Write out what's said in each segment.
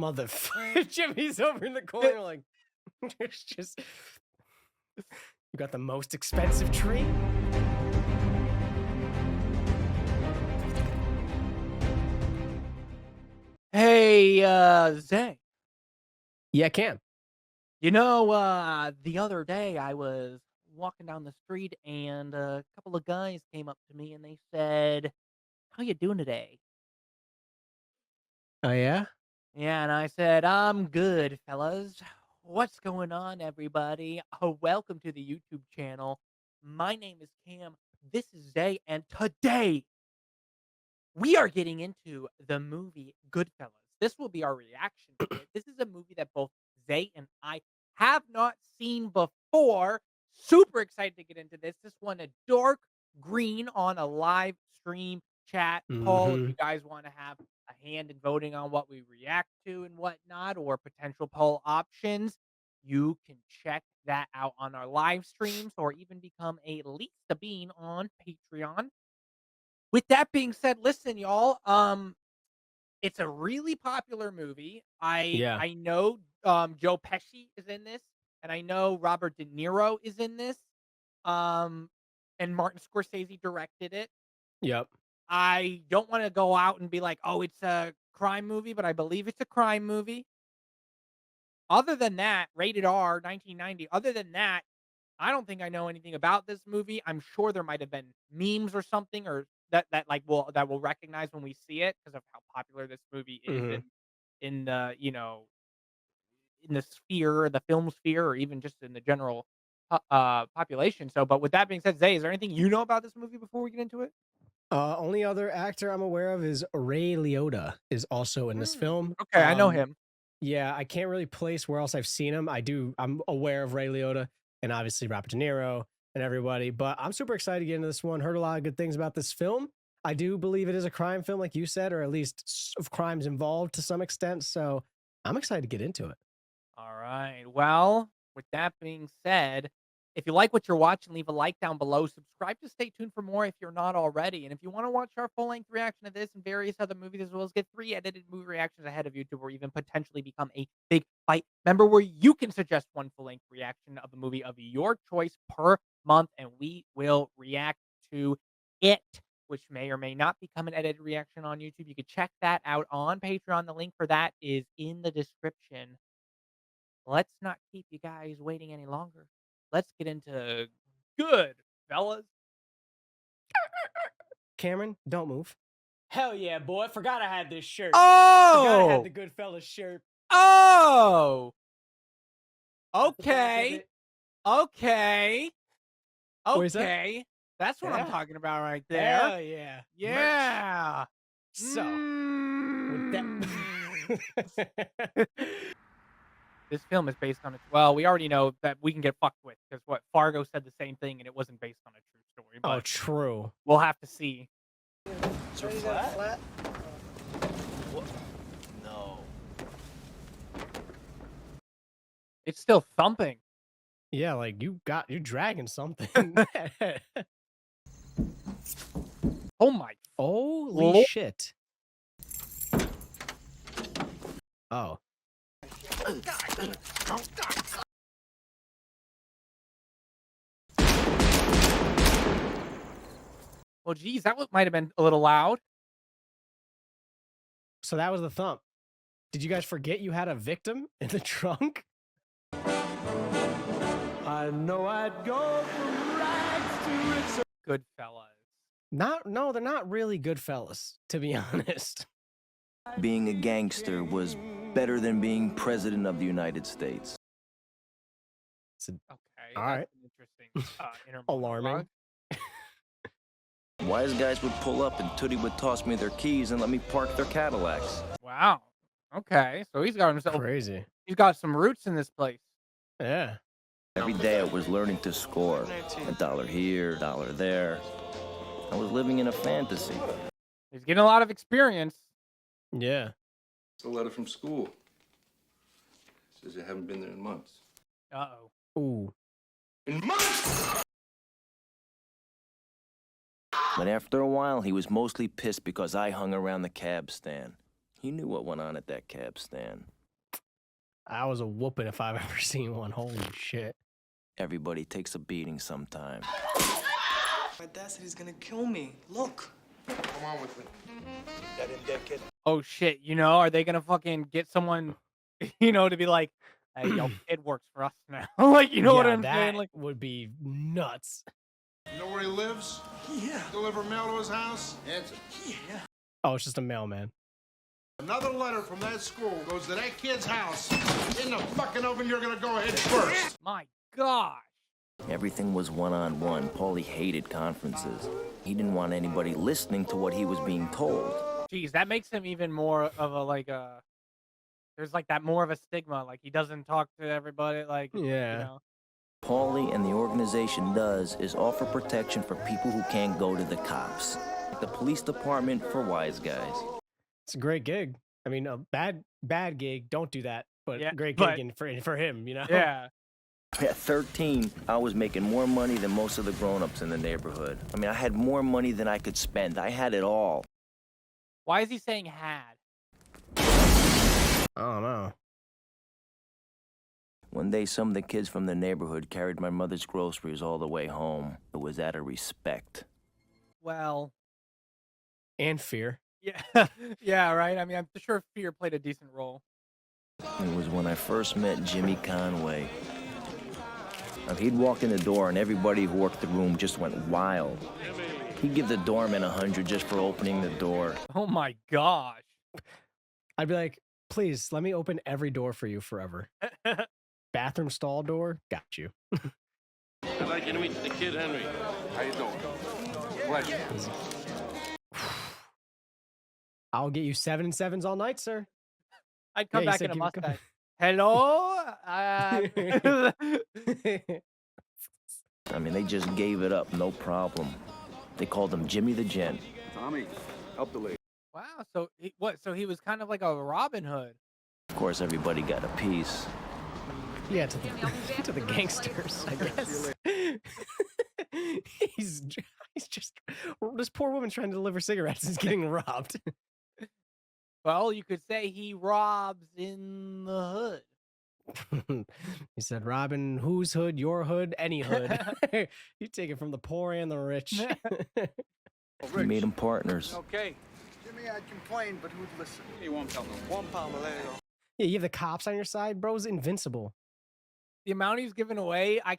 motherfucker. Jimmy's over in the corner like, it's just, you got the most expensive tree? Hey, Zay. Yeah, Cam. The other day I was walking down the street and a couple of guys came up to me and they said, "How you doing today?" Oh, yeah? Yeah, and I said, "I'm good, fellas. What's going on, everybody? Welcome to the YouTube channel. My name is Cam. This is Zay, and today we are getting into the movie Goodfellas. This will be our reaction to it. This is a movie that both Zay and I have not seen before. Super excited to get into this. This one a dark green on a live stream chat poll. If you Mhm. guys want to have a hand in voting on what we react to and whatnot, or potential poll options, you can check that out on our live streams or even become a Least a Bean on Patreon. With that being said, listen, y'all, it's a really popular movie. I Yeah. I know, Joe Pesci is in this, and I know Robert De Niro is in this, um, and Martin Scorsese directed it. Yep. I don't wanna go out and be like, "Oh, it's a crime movie," but I believe it's a crime movie. Other than that, rated R, 1990, other than that, I don't think I know anything about this movie. I'm sure there might have been memes or something or that we'll recognize when we see it because of how popular this movie is Mhm. in the, in the sphere, the film sphere, or even just in the general population. So, but with that being said, Zay, is there anything you know about this movie before we get into it? Only other actor I'm aware of is Ray Liotta is also in this film. Okay, I know him. Yeah, I can't really place where else I've seen him. I'm aware of Ray Liotta and obviously Robert De Niro and everybody, but I'm super excited to get into this one. Heard a lot of good things about this film. I do believe it is a crime film, like you said, or at least of crimes involved to some extent. So I'm excited to get into it. All right. Well, with that being said, if you like what you're watching, leave a like down below. Subscribe to stay tuned for more if you're not already. And if you want to watch our full length reaction to this and various other movies, as well as get 3 edited movie reactions ahead of YouTube, or even potentially become a big fight member where you can suggest one full length reaction of a movie of your choice per month, and we will react to it, which may or may not become an edited reaction on YouTube. You can check that out on Patreon. The link for that is in the description. Let's not keep you guys waiting any longer. Let's get into good, fellas. Cameron, don't move. Hell yeah, boy. Forgot I had this shirt. Forgot I had Oh! the Goodfellas shirt. Oh! At the back of Okay. it. Okay. What is that? Okay. That's what I'm Yeah. talking about right there. Hell yeah. Merch. Yeah. So, with that. This film is based on a well, we already know that we can get fucked with because what Fargo said the same thing and it wasn't based on a true story, Oh, but true. we'll have to see. So flat? What? No. It's still thumping. Yeah, like you're dragging something. Oh my Holy Lord. shit. Oh. Well, geez, that might have been a little loud. So that was the thump. Did you guys forget you had a victim in the trunk? I know I'd go from rags to riches. Goodfellas. No, they're not really good fellas, to be honest. Being a gangster was better than being president of the United States. Okay, All that's right. an interesting inner Alarming. monologue. Wise guys would pull up and Tootie would toss me their keys and let me park their Cadillacs. Wow. Okay, so he's got himself. Crazy. He's got some roots in this place. Yeah. Every day I was learning to score. A dollar here, a dollar there. I was living in a fantasy. He's getting a lot of experience. Yeah. It's a letter from school. Says you haven't been there in months. Uh-oh. Ooh. In months? But after a while, he was mostly pissed because I hung around the cab stand. He knew what went on at that cab stand. I was a whooping if I've ever seen one. Holy shit. Everybody takes a beating sometime. My dad said he's gonna kill me. Look. Come on with me. That in there, kid. Oh shit, you know, are they gonna fucking get someone, you know, to be like, hey, yo, kid works for us now. Like, you know what I'm saying? That Like, would be nuts. You know where he lives? Yeah. Deliver mail to his house? Answer. Yeah. Oh, it's just a mailman. Another letter from that school goes to that kid's house. In the fucking oven, you're gonna go ahead first. my gosh. Everything was one-on-one. Paulie hated conferences. He didn't want anybody listening to what he was being told. Jeez, that makes him even more of a like a. There's like that more of a stigma. Like he doesn't talk to everybody. Like Yeah. You know. Paulie and the organization does is offer protection for people who can't go to the cops. Like the police department for wise guys. It's a great gig. I mean, a bad gig. Don't do that. But Yeah, great but- gig for him, you know? Yeah. At 13, I was making more money than most of the grown-ups in the neighborhood. I mean, I had more money than I could spend. I had it all. Why is he saying had? I don't know. One day, some of the kids from the neighborhood carried my mother's groceries all the way home. It was out of respect. Well, And fear. yeah, yeah, right. I mean, I'm sure fear played a decent role. It was when I first met Jimmy Conway. He'd walk in the door and everybody who worked the room just went wild. He'd give the doorman 100 just for opening the door. Oh my gosh. I'd be like, please, let me open every door for you forever. Bathroom stall door? Got you. I'd like you to meet the kid Henry. How you doing? Pleasure. I'll get you 7 and 7s all night, sir. I'd come Yeah, you back said in a keep it going. mustache. Hello? I mean, they just gave it up, no problem. They called him Jimmy the Gent. Tommy, help the lady. Wow. So what? So he was kind of like a Robin Hood. Of course, everybody got a piece. Yeah, to the gangsters, I guess. he's just this poor woman trying to deliver cigarettes is getting robbed. Well, you could say he robs in the hood. He said, Robin, whose hood? Your hood? Any hood. You take it from the poor and the rich. He made them partners. Okay. Jimmy, I'd complain, but who'd listen? He won't tell them. One pound, Malayo. Yeah, you have the cops on your side, bro's invincible. The amount he's giving away, I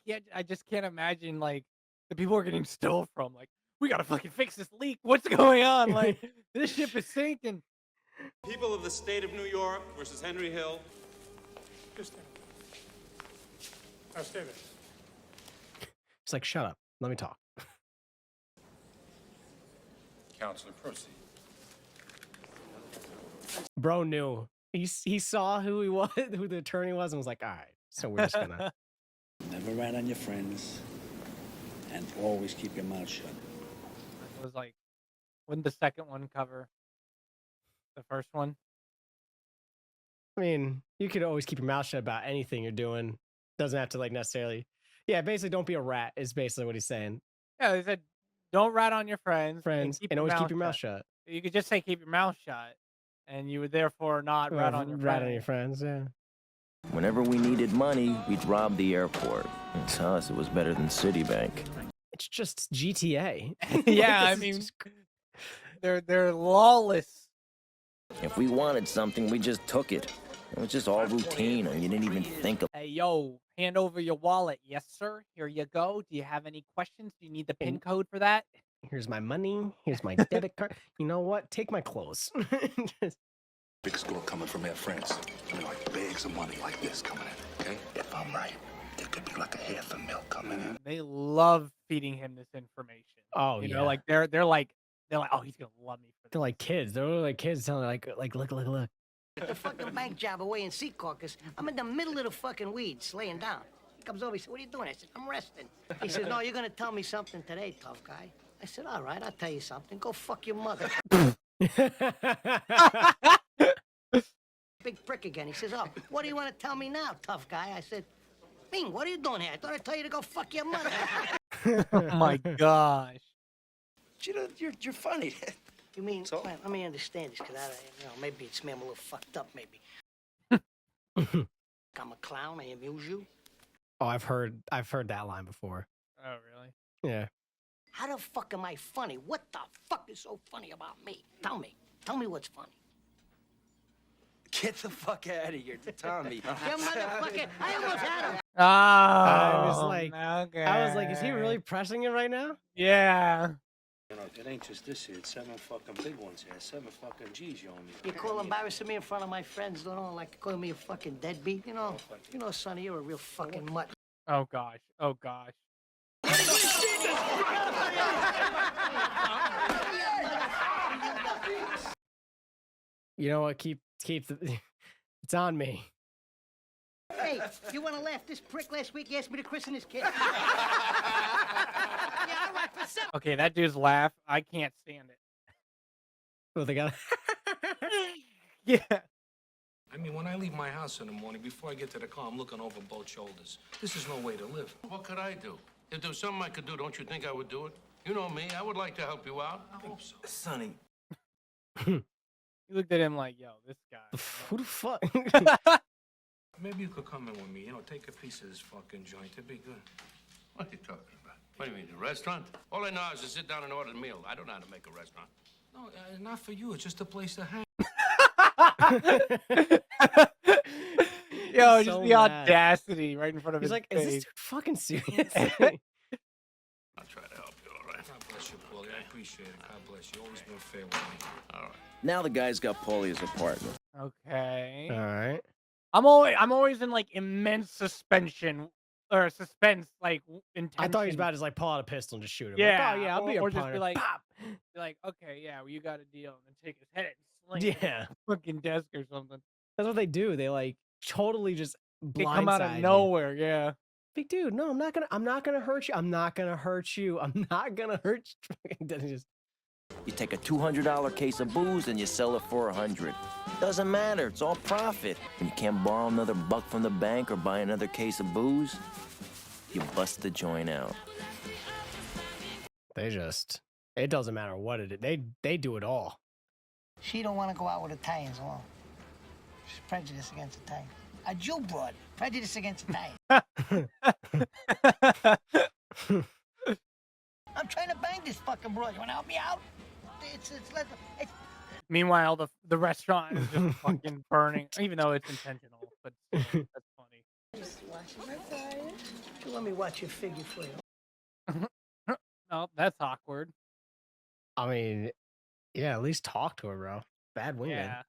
just can't imagine like the people are getting stole from. Like, we gotta fucking fix this leak. What's going on? Like, this ship is sinking. People of the state of New York versus Henry Hill. Just stay. Now stay there. He's like, shut up. Let me talk. Counselor, proceed. Bro knew. He saw who he was, who the attorney was, and was like, all right, so we're just gonna. Never rat on your friends, and always keep your mouth shut. It was like, wouldn't the second one cover the first one? I mean, you could always keep your mouth shut about anything you're doing. Doesn't have to like necessarily. Yeah, basically, don't be a rat is basically what he's saying. Yeah, they said, don't rat on your friends. And always keep your mouth shut. You could just say keep your mouth shut, and you would therefore not rat on your Rat friends. on your friends, yeah. Whenever we needed money, we'd rob the airport. And to us, it was better than Citibank. It's just GTA. Yeah, I This is mean, just- they're lawless. If we wanted something, we just took it. It was just all routine, and you didn't even think of Hey, yo, hand over your wallet. Yes, sir. Here you go. Do you have any questions? Do you need the PIN code for that? here's my money. Here's my debit card. You know what? Take my clothes. Just- Big score coming from Air France. I mean, like bags of money like this coming in, okay? If I'm right, there could be like a half a mil coming in. They love feeding him this information. Oh, You yeah. know, like they're like, oh, he's gonna love me for this. They're like kids. They're really like kids telling like look. The fucking bank job away in Sea Caucus. I'm in the middle of the fucking weeds, laying down. He comes over, he said, what are you doing? I said, I'm resting. He says, no, you're gonna tell me something today, tough guy. I said, all right, I'll tell you something. Go fuck your mother. Big prick again. He says, oh, what do you want to tell me now, tough guy? I said, Ming, what are you doing here? I thought I'd tell you to go fuck your mother. Oh my gosh. You're funny. You mean, So? man, let me understand this, because maybe it's me, I'm a little fucked up, maybe. I'm a clown. I amuse you. Oh, I've heard that line before. Oh, really? Yeah. How the fuck am I funny? What the fuck is so funny about me? Tell me. Tell me what's funny. Get the fuck out of here, Tommy. You motherfucker! I almost had him. Oh, I was like, okay. is he really pressing it right now? Yeah. You know, it ain't just this here. It's 7 fucking big ones here. 7 fucking G's you owe me. You call embarrassing me in front of my friends, don't know, like calling me a fucking deadbeat, you know? You know, Sonny, you're a real fucking mutt. Oh gosh. Oh gosh. You know what? Keep the. It's on me. Hey, you want to laugh? This prick last week asked me to christen his kid. Yeah, all right, for some. Okay, that dude's laugh. I can't stand it. Well, they got. Yeah. I mean, when I leave my house in the morning, before I get to the car, I'm looking over both shoulders. This is no way to live. What could I do? If there was something I could do, don't you think I would do it? You know me. I would like to help you out. I hope so. Sonny. You looked at him like, yo, this guy. Who the fuck? Maybe you could come in with me, you know, take a piece of this fucking joint. It'd be good. What are you talking about? What do you mean, a restaurant? All I know is to sit down and order a meal. I don't know how to make a restaurant. No, not for you. It's just a place to hang. Yo, He's just so the mad. audacity right in front of He's his like, face. is this dude fucking serious? I'll try to help you, all right? God bless you, Paulie. I appreciate it. God bless you. Always been fair with me. All right. Now the guy's got Paulie as a partner. Okay. All right. I'm always in like immense suspense, like intention. I thought he was about to just like pull out a pistol and just shoot him. Yeah. Like, oh yeah, I'll be your or just partner. be like, Pop. be like, okay, yeah, well, you got a deal, and then take his head and sling it Yeah. at the fucking desk or something. That's what they do. They like totally just They come out of blindside you. nowhere, yeah. Big dude, no, I'm not gonna hurt you. I'm not gonna hurt you. I'm not gonna hurt you. Then he just You take a $200 case of booze and you sell it for $100. Doesn't matter. It's all profit. When you can't borrow another buck from the bank or buy another case of booze, you bust the joint out. it doesn't matter what it is. They do it all. She don't want to go out with Italians alone. She's prejudiced against Italians. A Jew broad, prejudice against Italians. I'm trying to bang this fucking broad. You want to help me out? It's Meanwhile, the restaurant is just fucking burning, even though it's intentional. But still, that's funny. Just watching my fire. You let me watch your figure for you. Oh, that's awkward. I mean, yeah, at least talk to her, bro. Bad wingman. Yeah.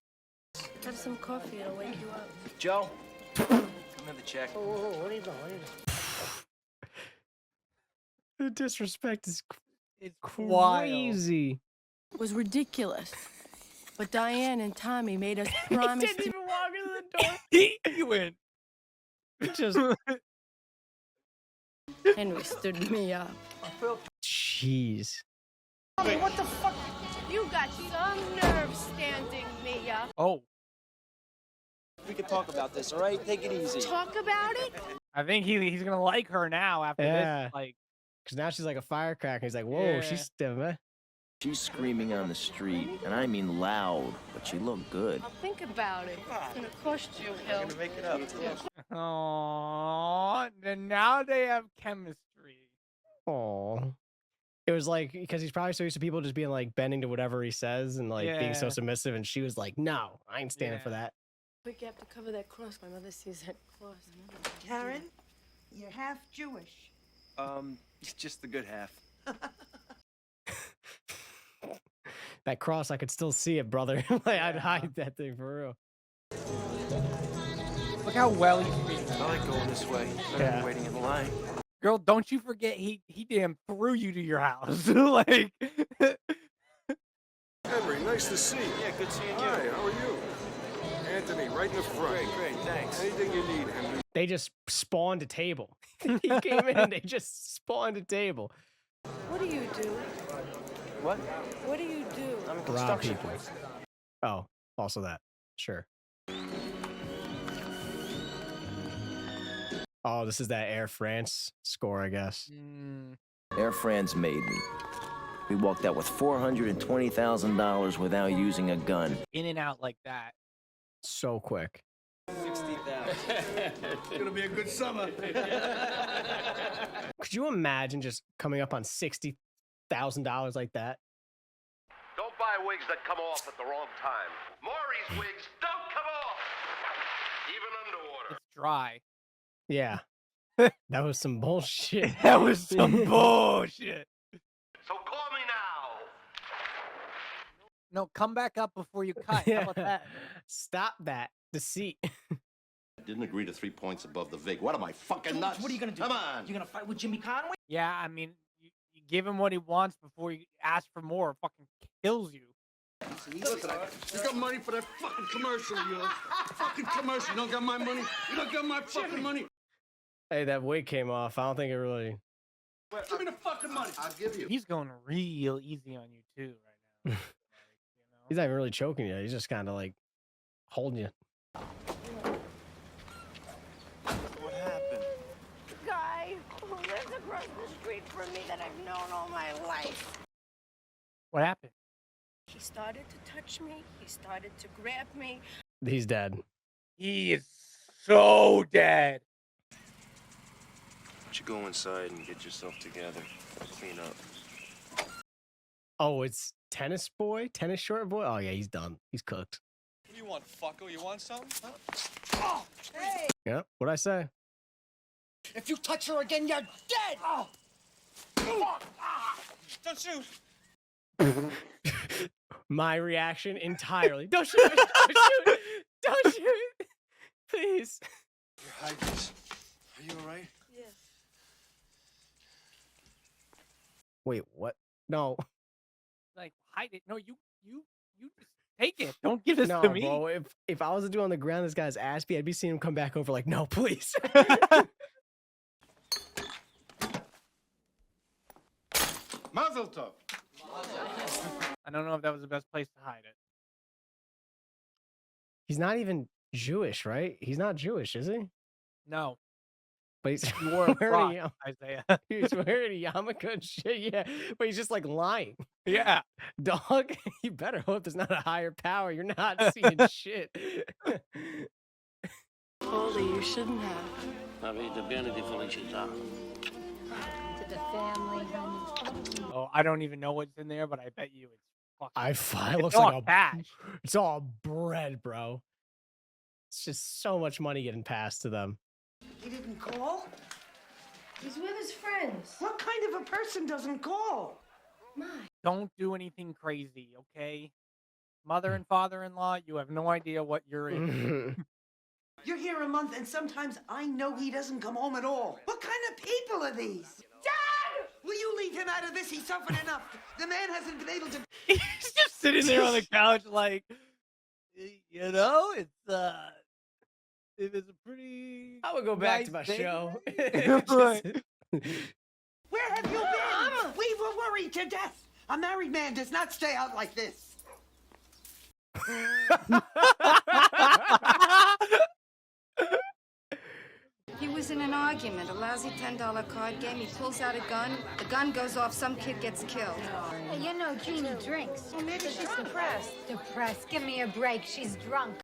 Have some coffee, it'll wake you up. Joe, come in the check. Oh, what are you doing? What are you doing? The disrespect is It's crazy. It was ridiculous. But Diane and Tommy made us promise He didn't to... even walk into the door. He went. Just Henry stood me up. jeez. What the fuck? You got some nerve standing me up. Oh, We can talk about this, all right? Take it easy. Talk about it? I think he's gonna like her now after Yeah. this. Like, Because now she's like a firecracker. He's like, whoa, Yeah. she's stiff, man. She's screaming on the street, and I mean loud, but she looked good. I'll think about it. It's gonna cost you, We're Hill. gonna make it up. oh, and now they have chemistry. Oh. It was like, because he's probably so used to people just being like bending to whatever he says and like being so Yeah. submissive. And she was like, no, I ain't standing for that. Quick, you have to cover that cross. My mother sees that cross. Karen, you're half Jewish. Just the good half. That cross, I could still see it, brother. Like, I'd hide that thing for real. Look how well he's speaking. I like going this way. Better than waiting in line. Girl, don't you forget he damn threw you to your house. Like, Henry, nice to see you. Yeah, good seeing you. Hi, how are you? Anthony, right in the front. Great, thanks. Anything you need, Henry. They just spawned a table. He came in and they just spawned a table. What do you do? What? What do you do? I'm a Rob construction. people. Oh, also that. Sure. Oh, this is that Air France score, I guess. Air France made me. We walked out with $420,000 without using a gun. in and out like that. So quick. $60,000. It's gonna be a good summer. Could you imagine just coming up on $60,000 like that? Don't buy wigs that come off at the wrong time. Maury's wigs don't come off, even underwater. It's dry. Yeah. That was some bullshit. That was some bullshit. So call me now. No, come back up before you cut. How about that? Stop that deceit. I didn't agree to 3 points above the vig. What am I, fucking nuts? What are you gonna do? Come on. You gonna fight with Jimmy Conway? Yeah, I mean, you give him what he wants before you ask for more. It fucking kills you. Listen, you got money for that fucking commercial, you know? Fucking commercial. You don't got my money? You don't got my fucking money? Hey, that wig came off. I don't think it really... Give me the fucking money. I'll give you. He's going real easy on you, too, right now. He's not even really choking you. He's just kind of like holding you. What happened? The guy who lives across the street from me that I've known all my life. What happened? He started to touch me. He started to grab me. He's dead. He is so dead. Why don't you go inside and get yourself together? Clean up. Oh, it's tennis boy? Tennis short boy? Oh, yeah, he's done. He's cooked. What do you want, fucko? You want something? Huh? Oh, hey! Yeah, what'd I say? If you touch her again, you're dead! Oh! Don't shoot! My reaction entirely. Don't shoot! Don't shoot! Don't shoot! Please. Hi, Grace. Are you all right? Yeah. Wait, what? No. Like, hide it. No, you just take it. Don't give this No, to me. bro. If I was to do on the ground this guy's ass beat, I'd be seeing him come back over like, no, please. Mazel tov. I don't know if that was the best place to hide it. He's not even Jewish, right? He's not Jewish, is he? No. But he's You wore a wearing frock, Isaiah. he's wearing a yarmulke and shit, yeah. But he's just like lying. Yeah. Dog, you better hope there's not a higher power. You're not seeing shit. Holy, you shouldn't have. Avete bene di felicità. To the family, honey. Oh, I don't even know what's in there, but I bet you it's fucking. It looks all like cash. It's all bread, bro. It's just so much money getting passed to them. He didn't call? He's with his friends. What kind of a person doesn't call? My. Don't do anything crazy, okay? Mother and father-in-law, you have no idea what you're in. You're here a month, and sometimes I know he doesn't come home at all. What kind of people are these? Dad! Will you leave him out of this? He's suffered enough. The man hasn't been able to... He's just sitting there on the couch like, you know, it's it is a pretty... I would go back nice to my day show. today. Where have you been? We were worried to death. A married man does not stay out like this. He was in an argument, a lousy $10 card game. He pulls out a gun. The gun goes off. Some kid gets killed. Hey, you know, Jeannie drinks. Well, maybe she's depressed. Depressed. Give me a break. She's drunk.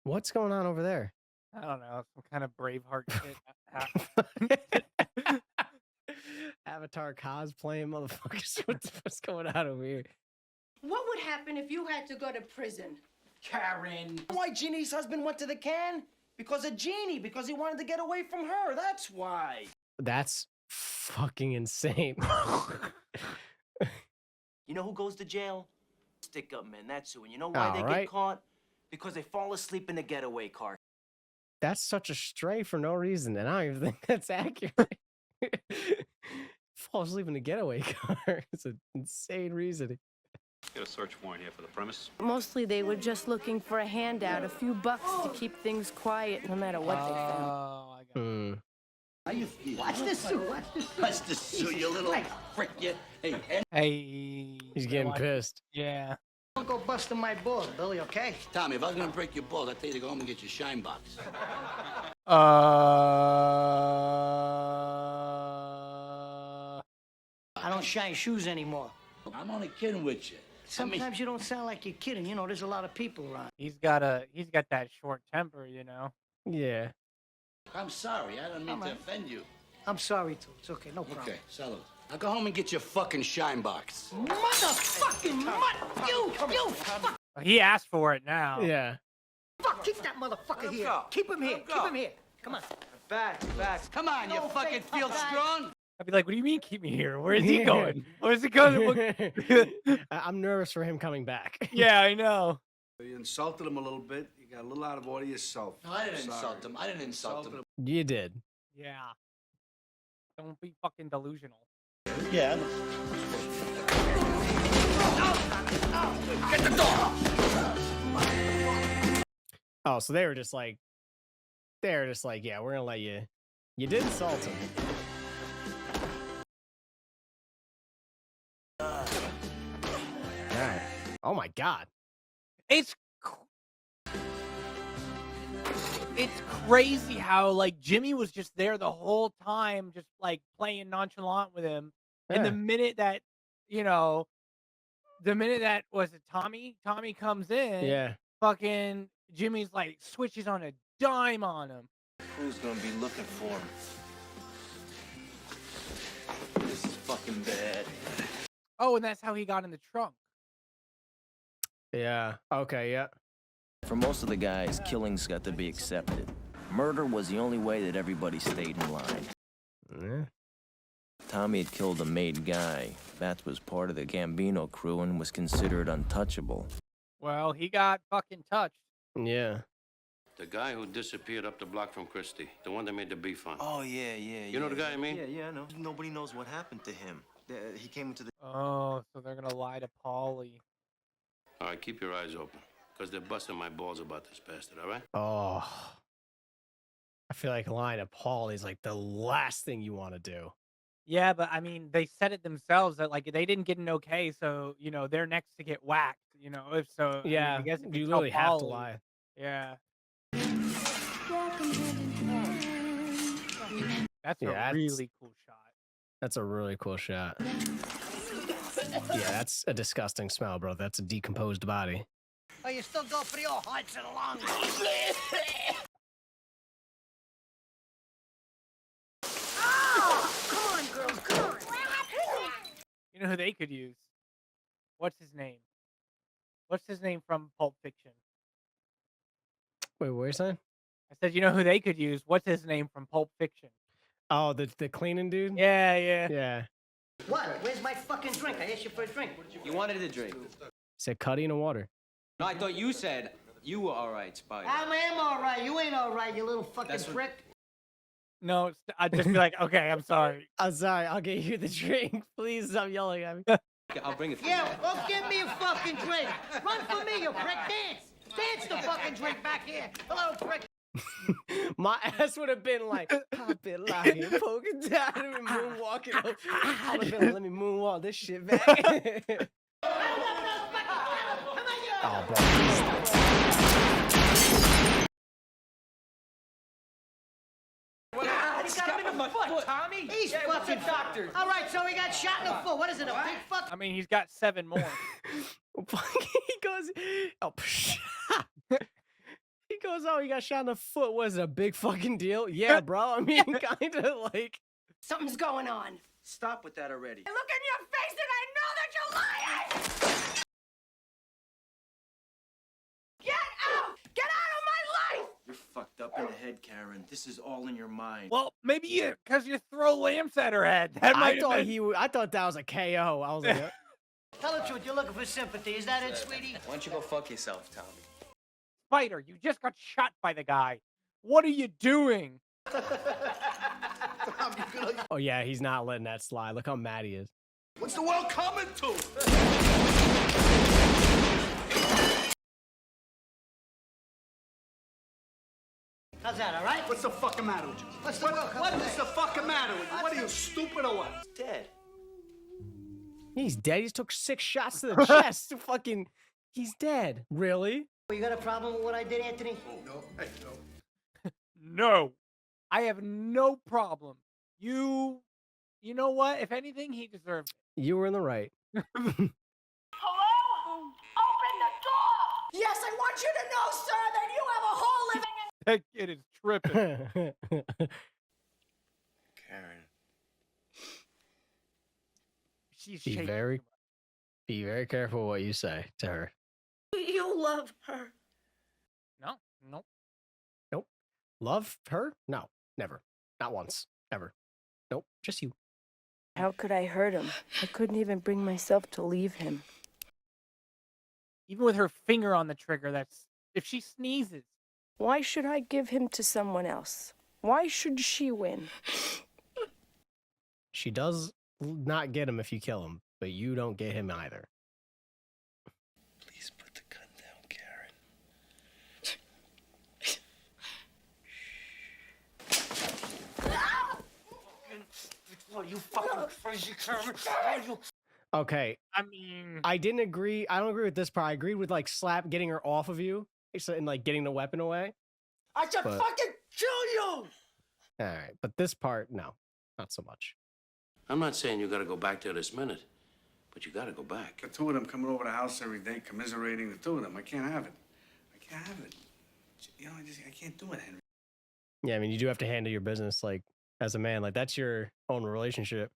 What's going on over there? I don't know, some kind of Braveheart shit. Avatar cosplaying motherfuckers. What's going on over here? What would happen if you had to go to prison? Karen. Why Jeannie's husband went to the can? Because of Jeannie. Because he wanted to get away from her. That's why. That's fucking insane. You know who goes to jail? Stick-up men. That's who. And you know why they Alright. get caught? Because they fall asleep in the getaway car. That's such a stray for no reason, and I don't even think that's accurate. Fall asleep in the getaway car. It's an insane reason. Get a search warrant here for the premise. Mostly they were just looking for a handout, a few bucks to keep things quiet no matter what they found. Oh, I got How you feel? Watch the suit. Watch the suit. Watch the suit, you little frick, you. Hey, Hey. He's getting pissed. Yeah. Don't go busting my balls, Billy, okay? Tommy, if I was gonna break your balls, I'd tell you to go home and get your shine box. I don't shine shoes anymore. I'm only kidding with you. Sometimes you don't sound like you're kidding. You know, there's a lot of people around. He's got that short temper, you know. Yeah. I'm sorry. I don't mean to offend you. I'm sorry, too. It's okay. No problem. Okay, salute. Now go home and get your fucking shine box. Motherfucking you fuck. He asked for it now. Yeah. Fuck, keep that motherfucker here. Keep him here. Keep him here. Come on. Back. Come on, you No fucking face, feel fuck that. strong? I'd be like, what do you mean keep me here? Where is he going? Where's he going? I'm nervous for him coming back. Yeah, I know. You insulted him a little bit. You got a little out of order yourself. No, I didn't Sorry. insult him. I didn't insult him. You did. Yeah. Don't be fucking delusional. Yeah. Get the door! Oh, so they were just like, yeah, we're gonna let you. You did insult him. Alright. Oh my god. It's crazy how like Jimmy was just there the whole time, just like playing nonchalant with him. And the minute that, was it Tommy comes in, Yeah. fucking Jimmy's like switches on a dime on him. Who's gonna be looking for him? This is fucking bad. Oh, and that's how he got in the trunk. Yeah. Okay. Yeah. For most of the guys, killing's got to be accepted. Murder was the only way that everybody stayed in line. Yeah. Tommy had killed a made guy. That was part of the Gambino crew and was considered untouchable. Well, he got fucking touched. Yeah. The guy who disappeared up the block from Christie. The one that made the beef on. Oh, yeah, yeah. You know the guy I mean? Yeah, I know. Nobody knows what happened to him. He came into the... Oh, so they're gonna lie to Paulie. All right, keep your eyes open. Because they're busting my balls about this bastard, all right? Oh. I feel like lying to Paul is like the last thing you want to do. Yeah, but I mean, they said it themselves that like they didn't get an okay, so they're next to get whacked. If so, Yeah. I guess if You tell literally have to Paulie- lie. Yeah. That's Yeah, a really cool shot. That's a really cool shot. Yeah, that's a disgusting smell, bro. That's a decomposed body. Oh, you still go for your hearts and lungs. Oh, come on, girls, come on. You know who they could use? What's his name? What's his name from Pulp Fiction? Wait, what are you saying? I said, you know who they could use? What's his name from Pulp Fiction? Oh, the cleaning dude? Yeah, yeah. Yeah. What? Where's my fucking drink? I asked you for a drink. You wanted a drink. Said cutting and water. No, I thought you said you were all right, Spike. I am all right. You ain't all right, you little fucking That's what- prick. No, I'd just be like, okay, I'm sorry. I'm sorry. I'll get you the drink. Please stop yelling at me. I'll bring it for Yeah, you. well, give me a fucking drink. Run for me, you prick. Dance. Dance the fucking drink back here. Hello, prick. My ass would have been like, pop it, like it, poke it down, and moonwalking up. Let me moonwalk this shit back. Oh, He's got him in the foot, Tommy. He's fucking doctor. All right, so he got shot in the foot. What is it, a big fuck? I mean, he's got 7 more. he goes, oh, he goes, oh, he got shot in the foot. Was it a big fucking deal? Yeah, bro. I mean, kind of like. Something's going on. Stop with that already. Look in your face and I know that you're lying! Get out! Get out of my life! You're fucked up in the head, Karen. This is all in your mind. Well, maybe because you throw lamps at her head. That I might thought have been... I thought that was a KO. I was like, Tell the truth, you're looking for sympathy. Is that it, sweetie? Why don't you go fuck yourself, Tommy? Spider, you just got shot by the guy. What are you doing? oh yeah, he's not letting that slide. Look how mad he is. What's the world coming to? How's that, all right? What's the fucking matter with you? What's the world What coming is to? the fucking matter with you? What are you, stupid or what? Dead. He's dead. He took 6 shots to the chest. Fucking, he's dead. Really? You got a problem with what I did, Anthony? No. Hey, no. No. I have no problem. You know what? If anything, he deserves it. You were in the right. Hello? Open the door! Yes, I want you to know, sir, that you have a hole living That kid is tripping. Karen. She's Be shaking. very careful what you say to her. You love her. No, nope. Nope. Love her? No, never. Not once. Ever. Nope. Just you. How could I hurt him? I couldn't even bring myself to leave him. Even with her finger on the trigger, that's if she sneezes. Why should I give him to someone else? Why should she win? She does not get him if you kill him, but you don't get him either. Please put the gun down, Karen. What, you fucking crazy, Karen? What, you... Okay. I mean, I didn't agree. I don't agree with this part. I agreed with like getting her off of you and like getting the weapon away. I should But- fucking kill you! All right. But this part, no, not so much. I'm not saying you gotta go back there this minute, but you gotta go back. The two of them coming over the house every day, commiserating the two of them. I can't have it. I can't have it. You know, I can't do it, Henry. Yeah, I mean, you do have to handle your business like as a man. Like that's your own relationship.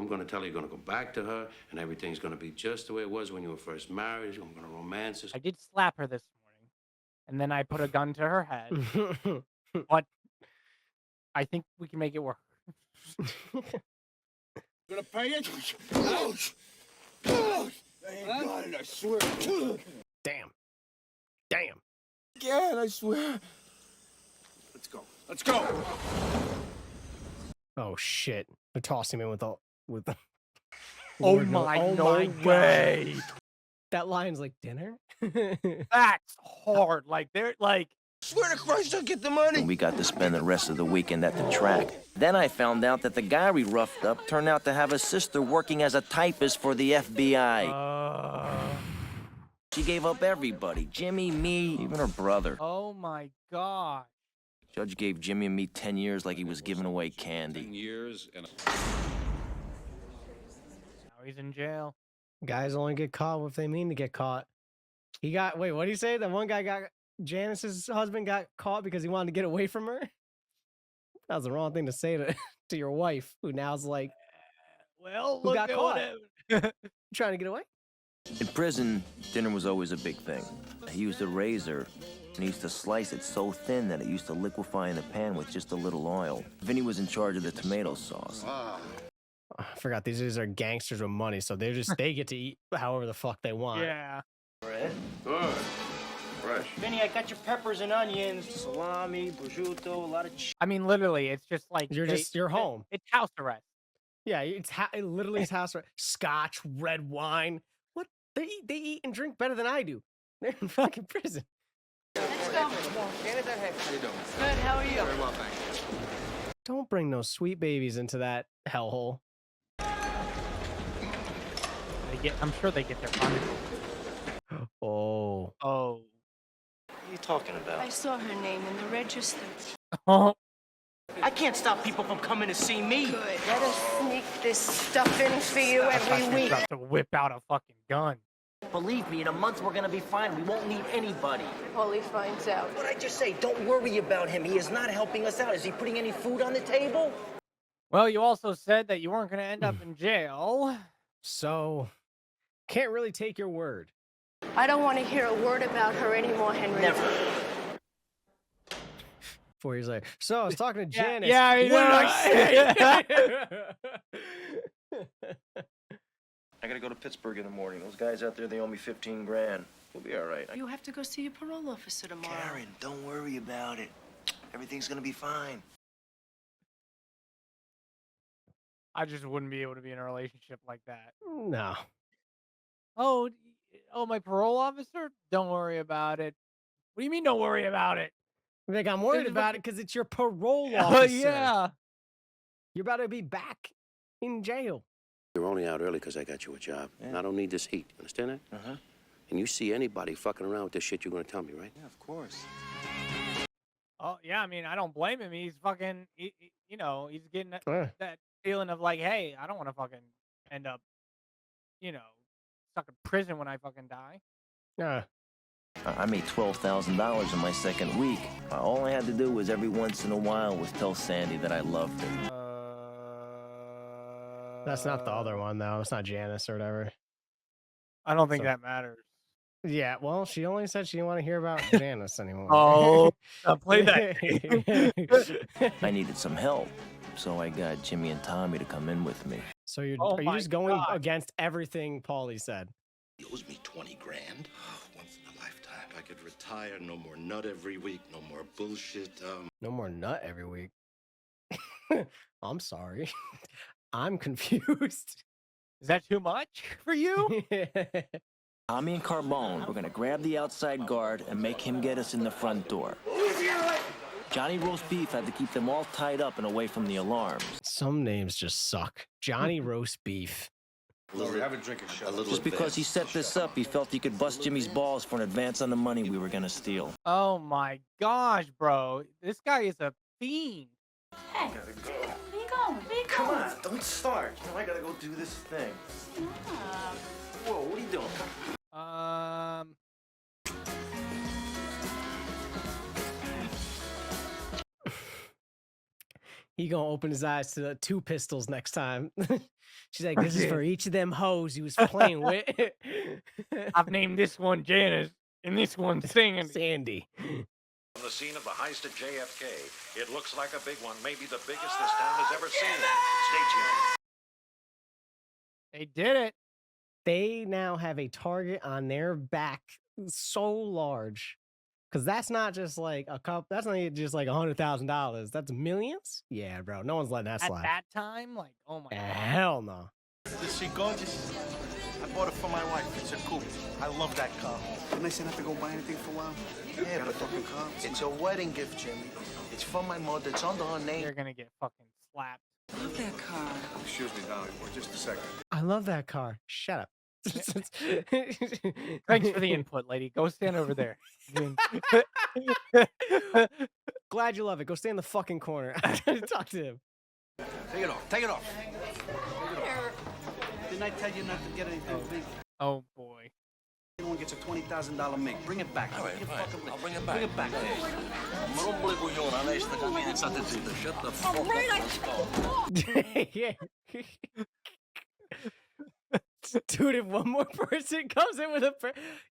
I'm gonna tell you you're gonna go back to her, and everything's gonna be just the way it was when you were first married. I'm gonna romance this. I did slap her this morning, and then I put a gun to her head. But I think we can make it work. Gonna pay it? Ouch! I ain't got it, I swear. Damn. Damn. Again, I swear. Let's go. Let's go. Oh shit! They're tossing me with the. Oh Lord, my, oh no my God. way. That line's like dinner. That's hard. Like they're like. Swear to Christ, I'll get the money. We got to spend the rest of the weekend at the track. Then I found out that the guy we roughed up turned out to have a sister working as a typist for the FBI. She gave up everybody. Jimmy, me, even her brother. Oh my God. Judge gave Jimmy and me 10 years like he was giving away candy. 10 years and Now he's in jail. Guys only get caught if they mean to get caught. He got. Wait, what did he say? That one guy got. Janice's husband got caught because he wanted to get away from her. That was the wrong thing to say to your wife, who now's like, Well, who look got at caught? what Trying to get away? In prison, dinner was always a big thing. He used a razor, and he used to slice it so thin that it used to liquefy in the pan with just a little oil. Vinny was in charge of the tomato sauce. I forgot these guys are gangsters with money, so they get to eat however the fuck they want. Yeah. Bread. Good. Fresh. Vinny, I got your peppers and onions, salami, prosciutto, a lot of cheese. I mean, literally, it's just like You're home. It's house arrest. Yeah, it literally is house scotch, red wine. What they eat and drink better than I do. They're in fucking prison. Let's go. How you doing? Good, how are you? Very well, thanks. Don't bring no sweet babies into that hellhole. I'm sure they get their punishment. Oh. Oh. What are you talking about? I saw her name in the register. Oh. I can't stop people from coming to see me. Good. Let us sneak this stuff in for you every He's week. about to whip out a fucking gun. Believe me, in a month we're gonna be fine. We won't need anybody. Paulie finds out. What I just say, don't worry about him. He is not helping us out. Is he putting any food on the table? Well, you also said that you weren't going to end up in jail. So, can't really take your word. I don't want to hear a word about her anymore, Henry. Never. 4 years later. So I was talking to Janice. Yeah, I What did I say? I gotta go to Pittsburgh in the morning. Those guys out there, they owe me 15 grand. We'll be all right. You have to go see your parole officer tomorrow. Karen, don't worry about it. Everything's gonna be fine. I just wouldn't be able to be in a relationship like that. No. Oh, my parole officer? Don't worry about it. What do you mean don't worry about it? Like, I'm worried This is about it because it's your parole Oh, officer. yeah. You're about to be back in jail. You're only out early because I got you a job. And I don't need this heat. Understand that? Uh-huh. And you see anybody fucking around with this shit, you're going to tell me, right? Yeah, of course. Oh, yeah, I mean, I don't blame him. He's fucking, he's getting Yeah. that feeling of like, hey, I don't want to fucking end up, stuck in prison when I fucking die. Yeah. I made $12,000 in my second week. All I had to do was every once in a while was tell Sandy that I loved her. That's not the other one, though. It's not Janice or whatever. I don't think So- that matters. Yeah, well, she only said she didn't want to hear about Janice anymore. Oh, play that. I needed some help, so I got Jimmy and Tommy to come in with me. So are you my just going God. against everything Paulie said? He owes me 20 grand. Once in a lifetime, I could retire. No more nut every week. No more bullshit. No more nut every week. I'm sorry. I'm confused. Is that too much for you? Tommy and Carbone were gonna grab the outside guard and make him get us in the front door. Johnny Roast Beef had to keep them all tied up and away from the alarms. Some names just suck. Johnny Roast Beef. Lori, have a drink and shut up. Just because he set this up, he felt he could bust Jimmy's balls for an advance on the money we were gonna steal. Oh my gosh, bro. This guy is a fiend. Hey, where you going? Where you Come going? on, don't start. You know I gotta go do this thing. Whoa, what are you doing? He gonna open his eyes to the 2 pistols next time. She's like, this is for each of them hoes he was playing with. I've named this one Janice and this one Sandy. On the scene of the heist at JFK, it looks like a big one, maybe the biggest this town has ever seen. Stay tuned. They did it. They now have a target on their back so large. Because that's not just like a couple, that's not just like $100,000. That's millions? Yeah, bro. No one's letting that At slide. that time, like, oh my God. Hell no. Is she gorgeous? I bought it for my wife. It's a coupe. I love that car. Didn't I say not to go buy anything for a while? Yeah, but fucking car. it's a wedding gift, Jimmy. It's from my mother. It's under her name. You're gonna get fucking slapped. I love that car. Excuse me, darling, for just a second. I love that car. Shut up. Thanks for the input, lady. Go stand over there. Glad you love it. Go stay in the fucking corner. I gotta talk to him. Take it off. Take it off. Didn't I tell you not to get anything big? Oh boy. Everyone gets a $20,000 make. Bring it back. All right, fine. I'll bring it back. Bring it back. Shut the fuck up. Yeah. Dude, if one more person comes in with a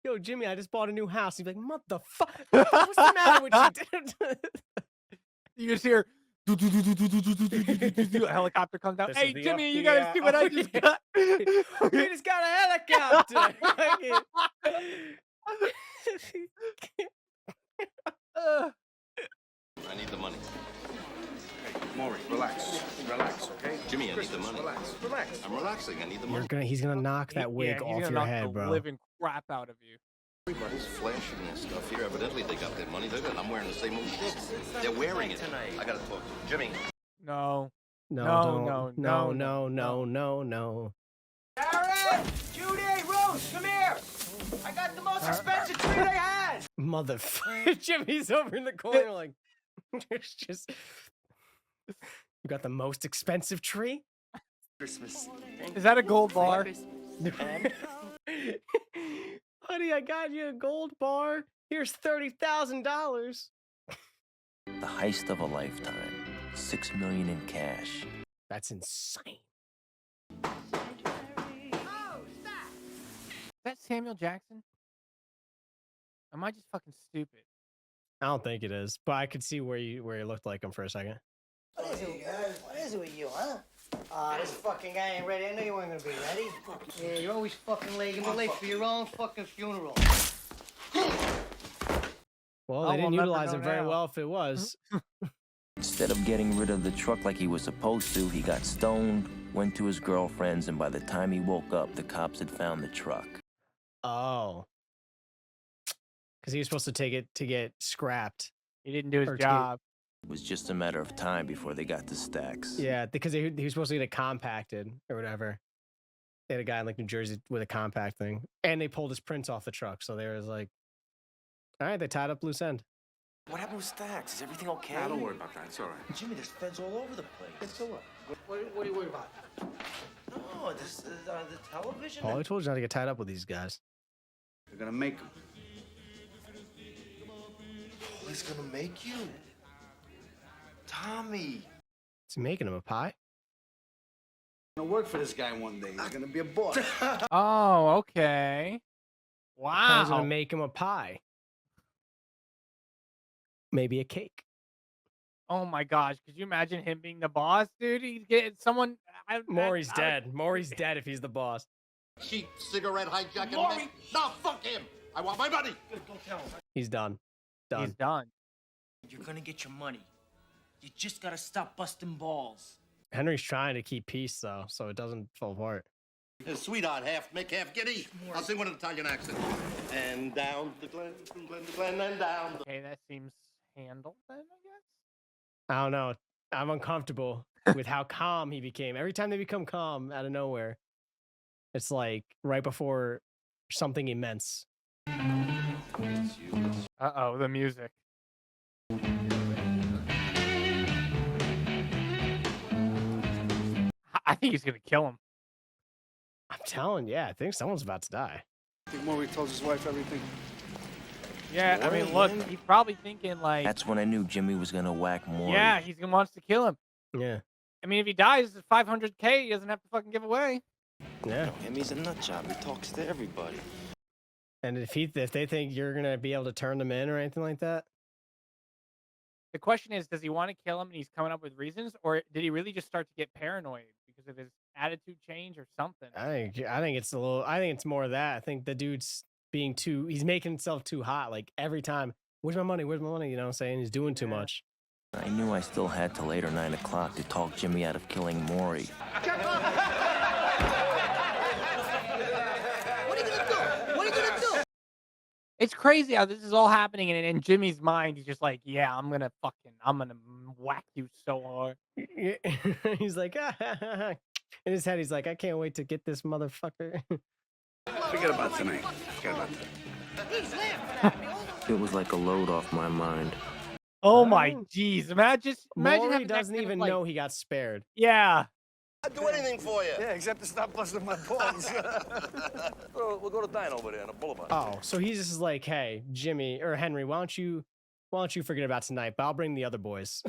yo, Jimmy, I just bought a new house. He'd be like, motherfucker, what's the matter with you? You just hear a helicopter comes down. This Hey, is the Jimmy, you FBI. gotta see what I just got. We just got a helicopter. I need the money. Maury, relax. Relax, okay? Jimmy, I need the money. Relax. Relax. I'm relaxing. I need the money. He's gonna knock that wig Yeah, he's off gonna your knock head, the bro. living crap out of you. Everybody's flashing their stuff here. Evidently, they got their money. I'm wearing the same old shit. They're wearing it. I gotta talk to them. Jimmy. No. No. Aaron! Judy! Rose, come here! I got the most expensive tree they had! Motherfucker. Jimmy's over in the corner like, it's just, you got the most expensive tree? Christmas. Is that a gold bar? Honey, I got you a gold bar. Here's $30,000. The heist of a lifetime. $6 million in cash. That's insane. Is that Samuel Jackson? Am I just fucking stupid? I don't think it is, but I could see where you looked like him for a second. What is it, guys? What is it with you, huh? This fucking guy ain't ready. I knew you weren't gonna be ready. Yeah, you're always fucking late. You're late for your own fucking funeral. Well, they didn't utilize it very well if it was. Instead of getting rid of the truck like he was supposed to, he got stoned, went to his girlfriend's, and by the time he woke up, the cops had found the truck. Oh. Because he was supposed to take it to get scrapped. He didn't do his Or to job. It was just a matter of time before they got to Stacks. Yeah, because he was supposed to get it compacted or whatever. They had a guy in like New Jersey with a compact thing, and they pulled his prints off the truck. So they was like, all right, they tied up loose end. What happened with Stacks? Is everything okay? Nah, don't worry about that. It's all right. Jimmy, there's feds all over the place. So what? What are you worried about? No, this the television. Paul, I told you not to get tied up with these guys. They're gonna make him. he's gonna make you? Tommy. Is he making him a pie? I'm gonna work for this guy one day. He's gonna be a boss. Oh, okay. I was Wow. gonna make him a pie. Maybe a cake. Oh my gosh. Could you imagine him being the boss, dude? He'd get someone. Maury's dead. Maury's dead if he's the boss. Cheap cigarette hijacking. Maury! No, fuck him. I want my money. Go tell him. He's done. Done. He's done. You're gonna get your money. You just gotta stop busting balls. Henry's trying to keep peace though, so it doesn't fall apart. Sweetheart, half, make half, giddy. I'll sing with an Italian accent. And down the glen, from glen to glen, and down the... Okay, that seems handled then, I guess. I don't know. I'm uncomfortable with how calm he became. Every time they become calm out of nowhere, it's like right before something immense. Uh-oh, the music. I think he's gonna kill him. I'm telling you, yeah, I think someone's about to die. I think Maury tells his wife everything. Yeah, I mean, look, he's probably thinking like, That's when I knew Jimmy was gonna whack Maury. yeah, he's gonna wants to kill him. Yeah. I mean, if he dies, it's 500K. He doesn't have to fucking give away. Yeah. Him, he's a nut job. He talks to everybody. And if they think you're gonna be able to turn them in or anything like that, The question is, does he want to kill him and he's coming up with reasons, or did he really just start to get paranoid because of his attitude change or something? I think it's more of that. I think the dude's he's making himself too hot. Like every time, where's my money? Where's my money? You know what I'm saying? He's doing too much. I knew I still had till later 9 o'clock to talk Jimmy out of killing Maury. What are you gonna do? What are you gonna do? It's crazy how this is all happening, and in Jimmy's mind, he's just like, yeah, I'm gonna whack you so hard. He's like, in his head, he's like, I can't wait to get this motherfucker. Forget about tonight. Forget about that. It was like a load off my mind. Oh my jeez. Imagine Maury having that doesn't kind of, even like- know he got spared. Yeah. I'll do anything for you. Yeah, except to stop busting my balls. We'll go to dine over there on the boulevard. Oh, so he's just like, hey, Jimmy or Henry, why don't you forget about tonight? But I'll bring the other boys.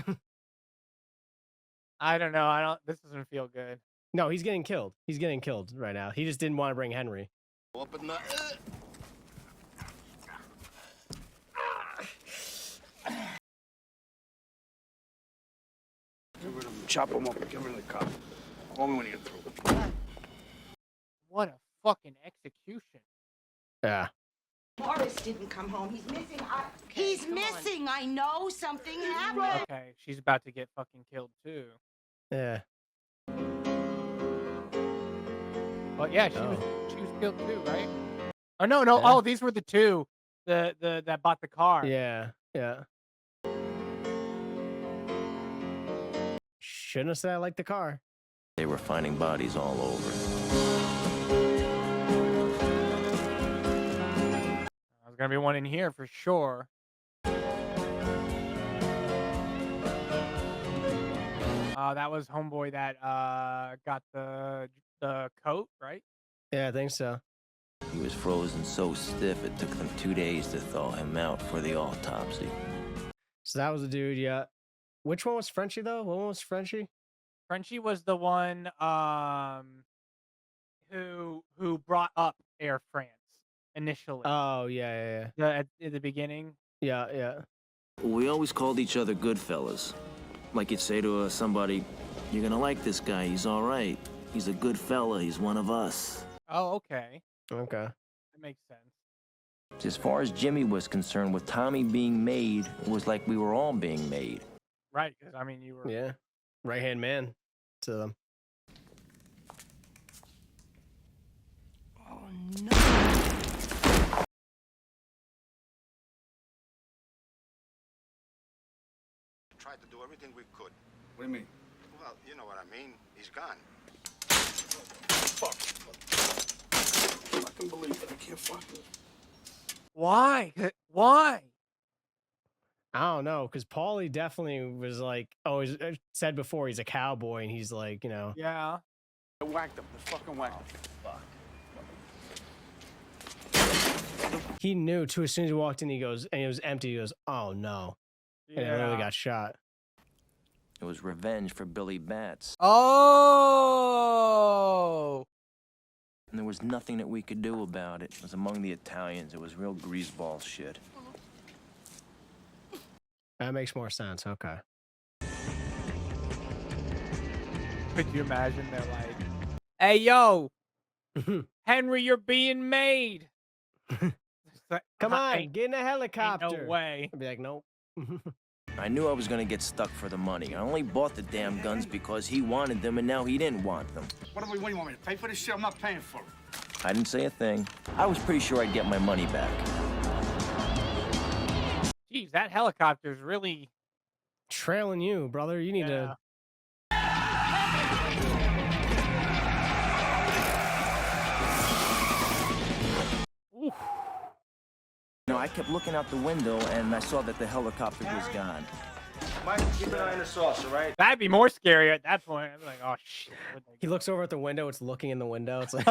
I don't know. This doesn't feel good. No, he's getting killed. He's getting killed right now. He just didn't want to bring Henry. Up in the... Get rid of him. Chop him up. Get rid of the cop. Call me when you get through. What a fucking execution. Yeah. Morris didn't come home. He's missing. He's missing. I know something happened. Okay, she's about to get fucking killed too. Yeah. Well, yeah, she was killed too, right? Oh no. Oh, these were the two that bought the car. Yeah. Yeah. Shouldn't have said I like the car. They were finding bodies all over. There's gonna be one in here for sure. That was homeboy that got the coat, right? Yeah, I think so. He was frozen so stiff it took them 2 days to thaw him out for the autopsy. So that was the dude, yeah. Which one was Frenchie though? What one was Frenchie? Frenchie was the one who brought up Air France initially. Oh yeah. At the beginning. Yeah. We always called each other Goodfellas. Like you'd say to somebody, you're gonna like this guy, he's all right. He's a good fella, he's one of us. Oh, okay. Okay. That makes sense. As far as Jimmy was concerned, with Tommy being made, it was like we were all being made. Right, because I mean, you were. Yeah. Right-hand man to them. Oh no. Tried to do everything we could. What do you mean? Well, you know what I mean. He's gone. Fuck. Fucking believe it. I can't fucking. Why? Why? I don't know, because Paulie definitely was like, he's said before he's a cowboy, and he's like, you know. Yeah. I whacked him. I fucking whacked him. He knew too. As soon as he walked in, he goes, and it was empty. He goes, "Oh no!" And he literally got shot. It was revenge for Billy Bats. Oh! And there was nothing that we could do about it. It was among the Italians. It was real greaseball shit. That makes more sense. Okay. Could you imagine? They're like, "Hey, yo, Henry, you're being made." Like, Come on, get in a helicopter. Ain't no way. I'd be like, nope. I knew I was gonna get stuck for the money. I only bought the damn guns because he wanted them and now he didn't want them. What do you want me to pay for this shit? I'm not paying for it. I didn't say a thing. I was pretty sure I'd get my money back. Jeez, that helicopter's really trailing you, brother. You need to. Oof. No, I kept looking out the window and I saw that the helicopter was gone. Mike, keep an eye on the sauce, all right? That'd be more scary at that point. I'd be like, "Oh shit!" He looks over at the window. It's looking in the window. It's like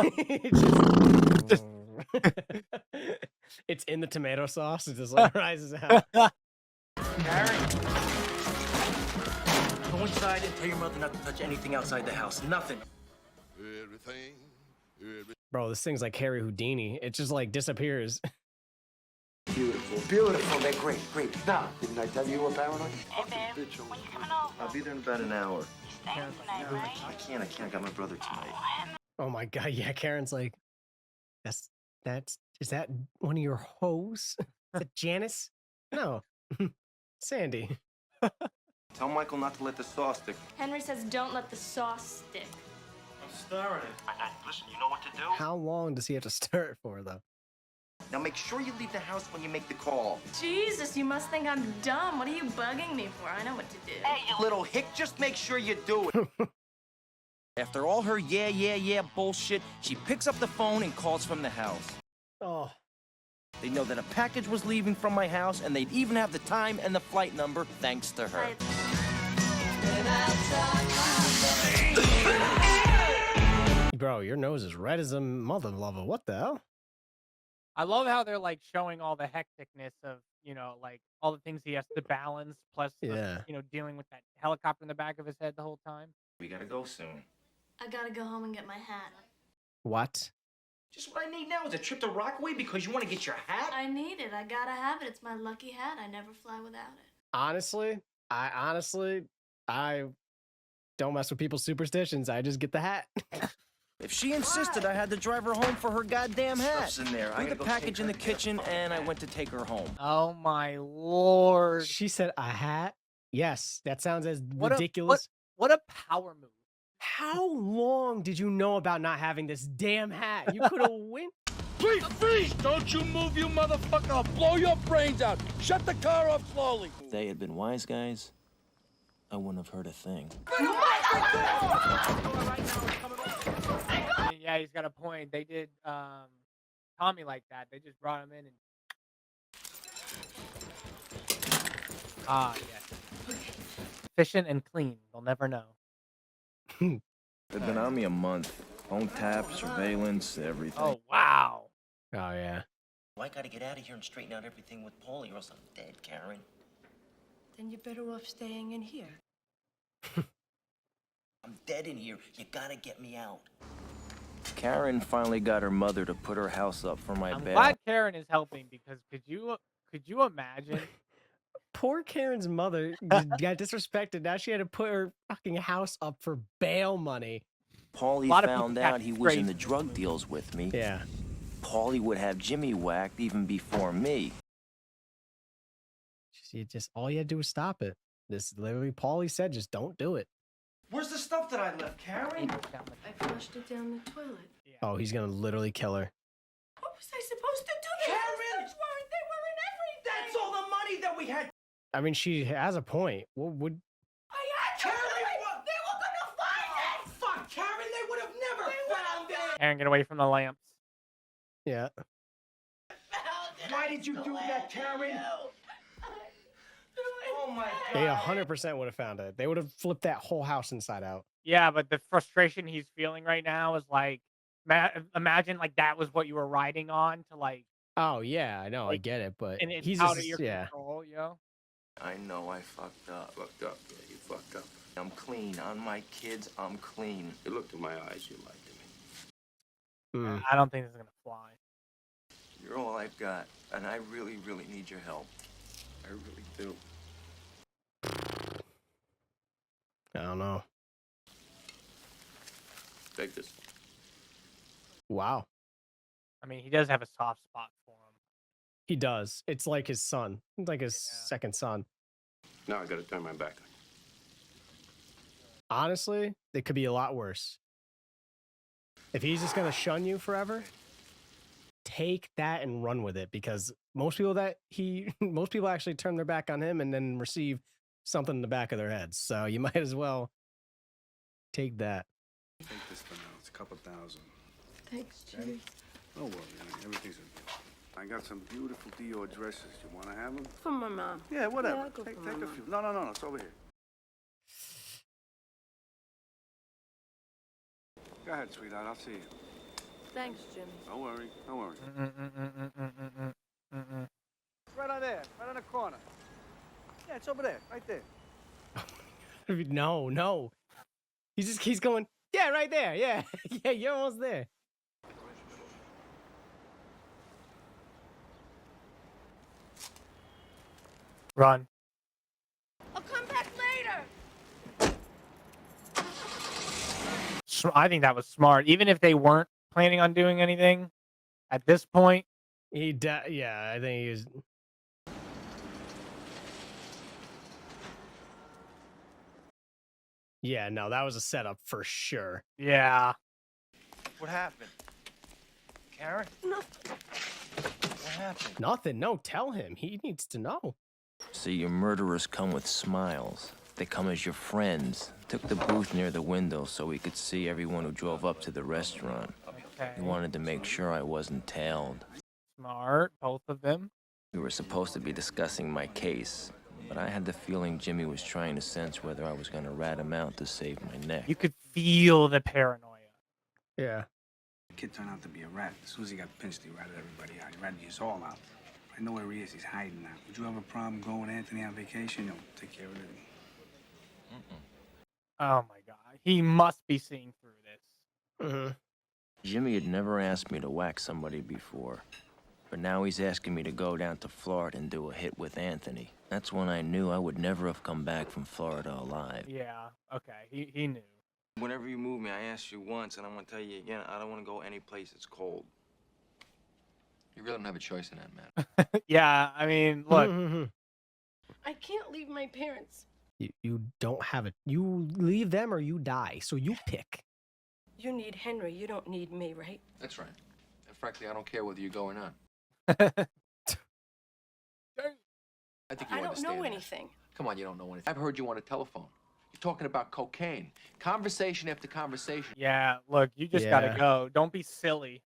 it's in the tomato sauce. It just like rises out. Gary, go inside and tell your mother not to touch anything outside the house. Nothing. Bro, this thing's like Harry Houdini. It just like disappears. Beautiful, beautiful. They're great, great. Now, didn't I tell you you were paranoid? Hey, babe, when you coming over? I'll be there in about an hour. You staying tonight, right? I can't. I got my brother tonight. Oh my god, yeah. Karen's like, is that one of your hoes? Is it Janice? No, Sandy. Tell Michael not to let the sauce stick. Henry says don't let the sauce stick. I'm stirring it. Listen, you know what to do? How long does he have to stir it for, though? Now make sure you leave the house when you make the call. Jesus, you must think I'm dumb. What are you bugging me for? I know what to do. Hey, you little hick, just make sure you do it. After all her yeah bullshit, she picks up the phone and calls from the house. Oh. They know that a package was leaving from my house, and they'd even have the time and the flight number thanks to her. Bro, your nose is red as a mother lover. What the hell? I love how they're like showing all the hecticness of, you know, like all the things he has to balance, plus, Yeah. you know, dealing with that helicopter in the back of his head the whole time. We gotta go soon. I gotta go home and get my hat. What? Just what I need now is a trip to Rockaway because you want to get your hat? I need it. I gotta have it. It's my lucky hat. I never fly without it. Honestly, I don't mess with people's superstitions. I just get the hat. If she insisted, I had to drive her home for her goddamn hat. Stuff's in there. I Leave the gotta go package take in the her. kitchen, and I went to take her home. Oh my lord! She said a hat? Yes, that sounds as What ridiculous. What a power move! How long did you know about not having this damn hat? You could have win. Please, freeze! Don't you move, you motherfucker! I'll blow your brains out! Shut the car off slowly! If they had been wise guys, I wouldn't have heard a thing. Yeah, he's got a point. They did Tommy like that. They just brought him in and yes. Efficient and clean. They'll never know. They've been on me a month. Phone tap, surveillance, everything. Oh wow. Oh yeah. Well, I gotta get out of here and straighten out everything with Paulie, or else I'm dead, Karen. Then you're better off staying in here. I'm dead in here. You gotta get me out. Karen finally got her mother to put her house up for my I'm bail. glad Karen is helping because could you imagine? Poor Karen's mother got disrespected. Now she had to put her fucking house up for bail money. Paulie lot of found people out he catch was in strays. the drug deals with me. Yeah. Paulie would have Jimmy whacked even before me. She just all you had to do was stop it. This literally Paulie said, just don't do it. Where's the stuff that I left, Karen? I flushed it down the toilet. Oh, he's gonna literally kill her. What was I supposed to do? The Karen! They were in everything. That's all the money that we had. I mean, she has a point. What would I had to. They were gonna find it. Fuck, Karen, they would have never found it. Karen, get away from the lamps. yeah. Why did you do that, Karen? Oh my They God. 100% would have found it. They would have flipped that whole house inside out. Yeah, but the frustration he's feeling right now is like, imagine like that was what you were riding on to like Oh yeah, I know, I Like, get it, but and it's he's out of just your yeah. control, yo. I know I fucked up. Fucked up? Yeah, you fucked up. I'm clean. On my kids, I'm clean. You looked in my eyes, you lied to me. I don't think this is gonna fly. You're all I've got, and I really, really need your help. I really do. I don't know. Take this. Wow. I mean, he does have a soft spot for him. He does. It's like his son. It's like his second son. Now I gotta turn my back on you. Honestly, it could be a lot worse. If he's just gonna shun you forever, take that and run with it, because most people actually turn their back on him and then receive something in the back of their heads. So you might as well take that. Take this for now. It's a couple thousand. Thanks, Jimmy. Don't worry, honey. Everything's okay. I got some beautiful Dior dresses. You want to have them? For my mom. Yeah, whatever. Yeah, I'll go take for take my a mom. few. No. It's over here. Go ahead, sweetheart. I'll see you. Thanks, Jimmy. Don't worry. Don't worry. It's right on there, right on the corner. Yeah, it's over there, right there. No. He's going, yeah, right there. Yeah. Yeah, you're almost there. Run. I'll come back later. I think that was smart. Even if they weren't planning on doing anything at this point. Yeah, I think he was. Yeah, no, that was a setup for sure. Yeah. What happened? Karen? Nothing. What happened? Nothing. No, tell him. He needs to know. See, your murderers come with smiles. They come as your friends. Took the booth near the window so we could see everyone who drove up to the restaurant. Okay. He wanted to make sure I wasn't tailed. Smart, both of them. We were supposed to be discussing my case, but I had the feeling Jimmy was trying to sense whether I was going to rat him out to save my neck. You could feel the paranoia. Yeah. The kid turned out to be a rat. As soon as he got pinched, he ratted everybody out. He ratted us all out. I know where he is. He's hiding now. Would you have a problem going with Anthony on vacation? He'll take care of it. Oh my god. He must be seeing through this. Mm-hmm. Jimmy had never asked me to whack somebody before, but now he's asking me to go down to Florida and do a hit with Anthony. That's when I knew I would never have come back from Florida alive. Yeah, okay. He knew. Whenever you move me, I asked you once, and I'm gonna tell you again, I don't want to go any place that's cold. You really don't have a choice in that matter. Yeah, I mean, look. I can't leave my parents. You don't have it. You leave them or you die. So you pick. You need Henry. You don't need me, right? That's right. And frankly, I don't care whether you're going on. I think you I don't understand know that. anything. Come on, you don't know anything. I've heard you on the telephone. You're talking about cocaine. Conversation after conversation. Yeah, look, you just gotta go. Don't be silly.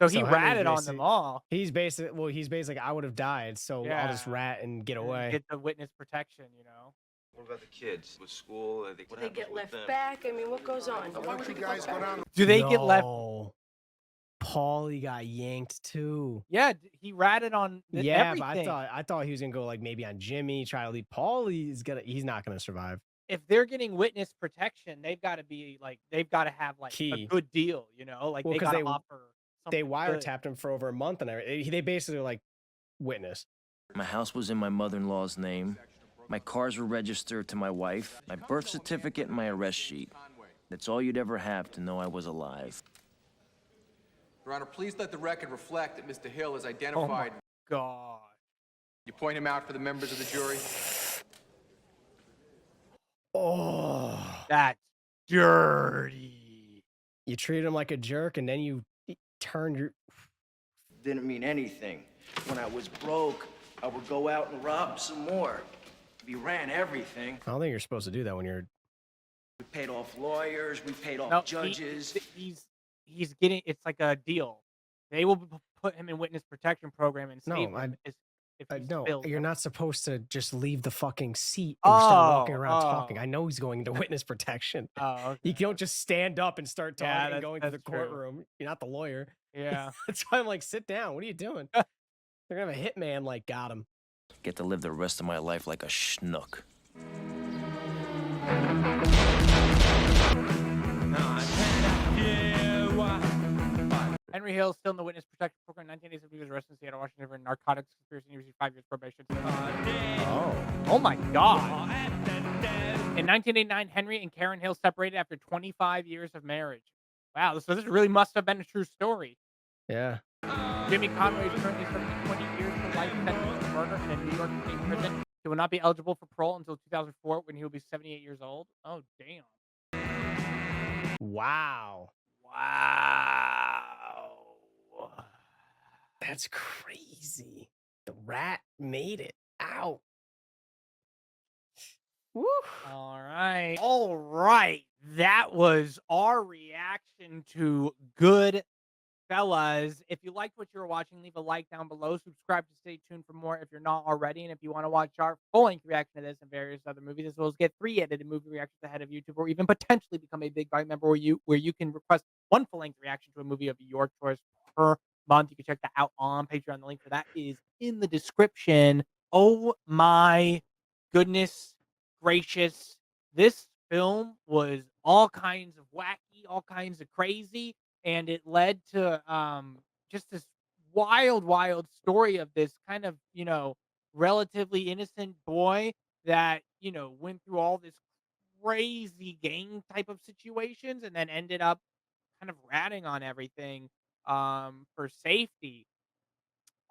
So he Henry's ratted on them all. He's basically, I would have died, so I'll just rat and get away. Get the witness protection, you know. What about the kids? With school, what They happens get with left them? back. I mean, what goes on? Why don't you guys go down? Do they get left? Paulie got yanked too. Yeah, he ratted on Yeah, everything. but I thought he was gonna go like maybe on Jimmy, try to leave. He's not gonna survive. If they're getting witness protection, they've got to be like, they've got to have like Key. a good deal, you know, like Well, they 'cause got to offer. They something good. wiretapped him for over a month and everything. They basically were like witness. My house was in my mother-in-law's name. My cars were registered to my wife. My birth certificate and my arrest sheet. That's all you'd ever have to know I was alive. Your Honor, please let the record reflect that Mr. Hill is identified. Oh my God. You point him out for the members of the jury? Oh, that's dirty. You treat him like a jerk and then you turned your. Didn't mean anything. When I was broke, I would go out and rob some more. We ran everything. I don't think you're supposed to do that when you're. We paid off lawyers. We paid off No, judges. He's getting. It's like a deal. They will put him in witness protection program and save him if he No, spills you're them. not supposed to just leave the fucking seat and start walking around talking. oh. I know he's going to witness protection. Oh, okay. You don't just stand up and start talking Yeah, and that's- going to the that's true. courtroom. You're not the lawyer. Yeah. That's why I'm like, sit down. What are you doing? They're gonna have a hitman like got him. Get to live the rest of my life like a schnook. Henry Hill still in the witness protection program. 1987, he was arrested in Seattle, Washington for narcotics conspiracy. He received 5 years probation. Oh my God. In 1989, Henry and Karen Hill separated after 25 years of marriage. Wow, so this really must have been a true story. Yeah. Jimmy Conway is currently serving 20 years for life sentence for murder in a New York State prison. He will not be eligible for parole until 2004 when he will be 78 years old. Oh, damn. Wow. Wow. That's crazy. The rat made it out. Woo. All right. All right. That was our reaction to Goodfellas. If you liked what you were watching, leave a like down below. Subscribe to stay tuned for more if you're not already. And if you want to watch our full-length reaction to this and various other movies, as well as get 3 edited movie reactions ahead of YouTube, or even potentially become a Big Bite member where you can request 1 full-length reaction to a movie of your choice per month. You can check that out on Patreon. The link for that is in the description. Oh my goodness gracious. This film was all kinds of wacky, all kinds of crazy, and it led to just this wild story of this kind of, relatively innocent boy that, went through all this crazy gang type of situations and then ended up kind of ratting on everything for safety.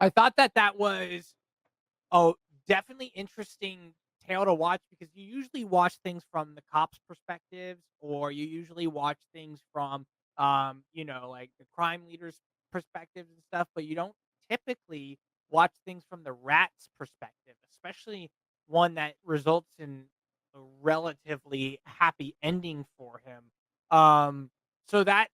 I thought that was oh, definitely interesting tale to watch because you usually watch things from the cops' perspectives, or you usually watch things from, like the crime leaders' perspectives and stuff, but you don't typically watch things from the rat's perspective, especially one that results in a relatively happy ending for him. So that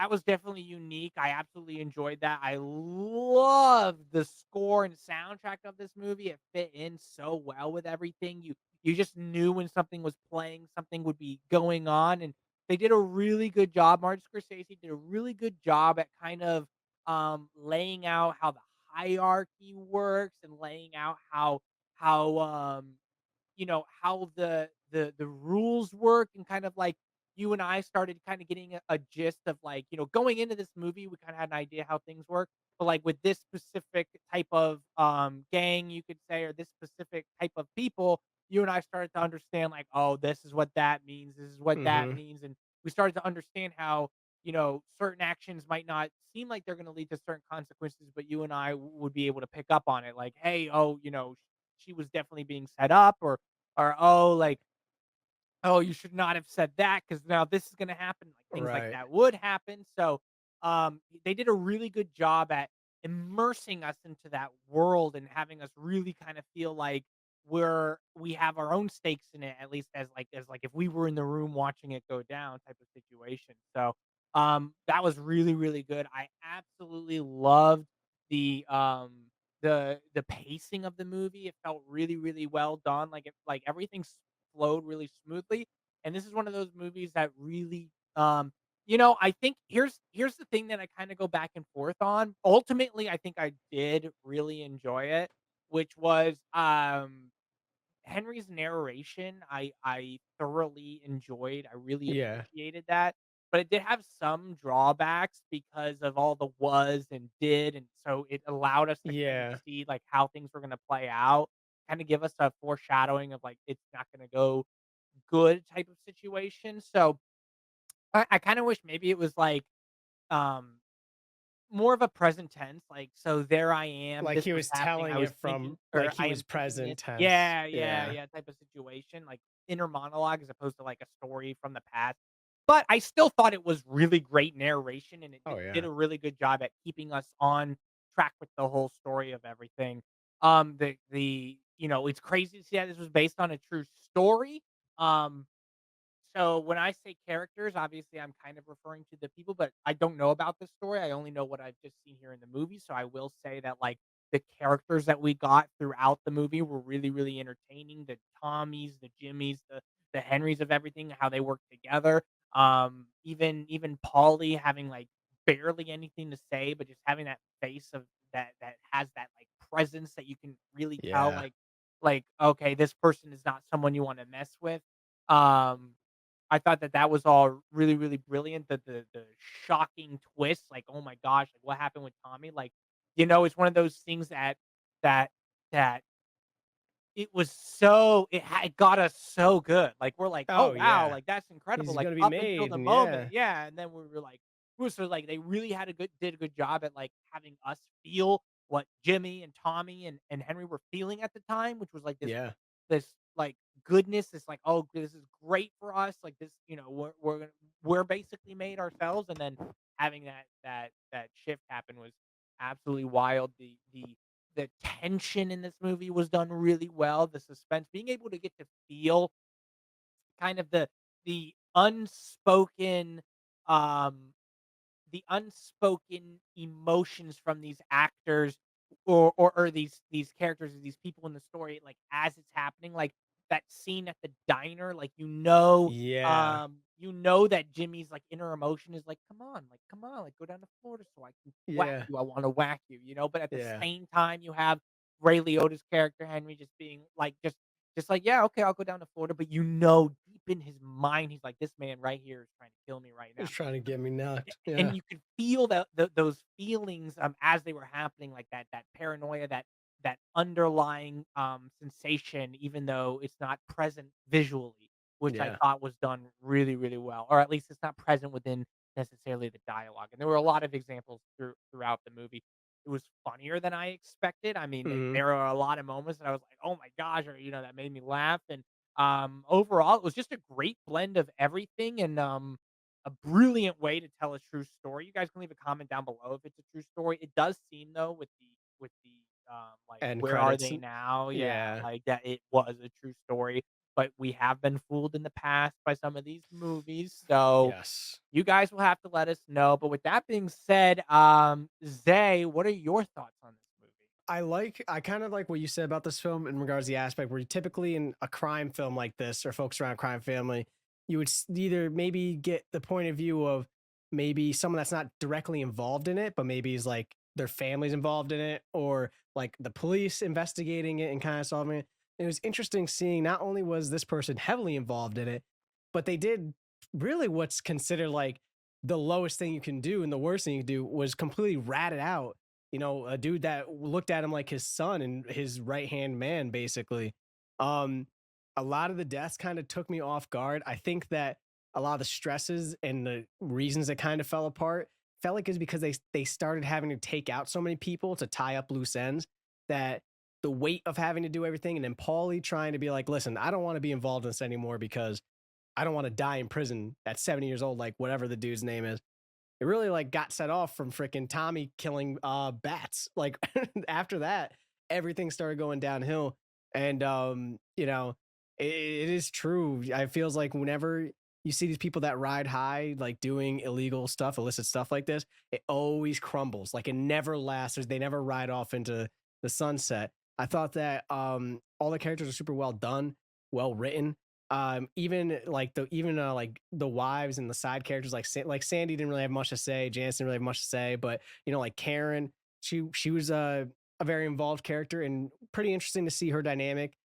was definitely unique. I absolutely enjoyed that. I love the score and soundtrack of this movie. It fit in so well with everything. You just knew when something was playing, something would be going on, and they did a really good job. Martin Scorsese did a really good job at kind of laying out how the hierarchy works and laying out how the rules work, and kind of like you and I started kind of getting a gist of like, going into this movie, we kind of had an idea how things work. But like with this specific type of gang, you could say, or this specific type of people, you and I started to understand like, oh, this is what that means. This is what that Mm-hmm. means. And we started to understand how, certain actions might not seem like they're going to lead to certain consequences, but you and I would be able to pick up on it. Like, hey, oh, she was definitely being set up, or oh, like, oh, you should not have said that because now this is going to happen. Like things like Right. that would happen. So, they did a really good job at immersing us into that world and having us really kind of feel like we have our own stakes in it, at least as like if we were in the room watching it go down type of situation. So, that was really, really good. I absolutely loved the, the pacing of the movie. It felt really, really well done. Like everything flowed really smoothly. And this is one of those movies that really, I think here's the thing that I kind of go back and forth on. Ultimately, I think I did really enjoy it, which was Henry's narration. I thoroughly enjoyed. I really Yeah. appreciated that. But it did have some drawbacks because of all the was and did, and so it allowed us to kind of Yeah. see like how things were gonna play out, kind of give us a foreshadowing of like it's not gonna go good type of situation. So I kind of wish maybe it was like um more of a present tense, like, so there I am, Like this he was was happening, I telling was it thinking, from or like he I was am thinking this. present tense. Yeah, yeah, Yeah. yeah, type of situation, like inner monologue as opposed to like a story from the past. But I still thought it was really great narration, and it Oh did yeah. a really good job at keeping us on track with the whole story of everything. It's crazy to see that this was based on a true story. Um, so when I say characters, obviously I'm kind of referring to the people, but I don't know about the story. I only know what I've just seen here in the movie. So I will say that like the characters that we got throughout the movie were really, really entertaining. The Tommies, the Jimmies, the Henrys of everything, how they work together. Even Paulie having like barely anything to say, but just having that face of that has that like presence that you can really tell Yeah. like okay, this person is not someone you want to mess with. Um, I thought that was all really, really brilliant. The shocking twist, like, oh my gosh, like what happened with Tommy? Like, it's one of those things that that it was it got us so good. Like we're like, oh Oh wow, yeah. like that's incredible. He's Like gonna be up until made, the and moment, yeah. yeah. And then we were like, so like they really did a good job at like having us feel what Jimmy and Tommy and Henry were feeling at the time, which was like Yeah. this like goodness, this like, oh, this is great for us. Like this, we're basically made ourselves, and then having that shift happen was absolutely wild. The tension in this movie was done really well. The suspense, being able to get to feel kind of the unspoken um the unspoken emotions from these actors or these characters or these people in the story, like as it's happening, like that scene at the diner, like Yeah. that Jimmy's like inner emotion is like, come on, like go down to Florida so I can whack Yeah. you. I want to whack you, but at the Yeah. same time you have Ray Liotta's character Henry just being like just like, yeah, okay, I'll go down to Florida, but deep in his mind, he's like, this man right here is trying to kill me right now. He's trying to get me knocked. And Yeah. you could feel those feelings as they were happening, like that paranoia, that underlying sensation, even though it's not present visually, which I Yeah. thought was done really, really well, or at least it's not present within necessarily the dialogue. And there were a lot of examples throughout the movie. It was funnier than I expected. I mean, Mhm. there are a lot of moments that I was like, "Oh my gosh," or that made me laugh. And overall, it was just a great blend of everything, and a brilliant way to tell a true story. You guys can leave a comment down below if it's a true story. It does seem though with the like End where are credits. they now? Yeah, Yeah. like that it was a true story. But we have been fooled in the past by some of these movies. So Yes. you guys will have to let us know. But with that being said, Zay, what are your thoughts on this movie? I kind of like what you said about this film in regards to the aspect where you typically in a crime film like this or focused around a crime family, you would either maybe get the point of view of maybe someone that's not directly involved in it, but maybe is like their family's involved in it, or like the police investigating it and kind of solving it. It was interesting seeing not only was this person heavily involved in it, but they did really what's considered like the lowest thing you can do and the worst thing you can do was completely rat it out, a dude that looked at him like his son and his right hand man, basically. Um, a lot of the deaths kind of took me off guard. I think that a lot of the stresses and the reasons it kind of fell apart felt like it's because they started having to take out so many people to tie up loose ends that the weight of having to do everything, and then Paulie trying to be like, listen, I don't want to be involved in this anymore because I don't want to die in prison at 70 years old, like whatever the dude's name is. It really like got set off from freaking Tommy killing bats. Like after that, everything started going downhill. And it is true. I feels like whenever you see these people that ride high, like doing illegal stuff, illicit stuff like this, it always crumbles. Like it never lasts. They never ride off into the sunset. I thought that all the characters are super well done, well written. Even like the wives and the side characters, like Sandy didn't really have much to say, Janice didn't really have much to say, but like Karen, she was a very involved character, and pretty interesting to see her dynamic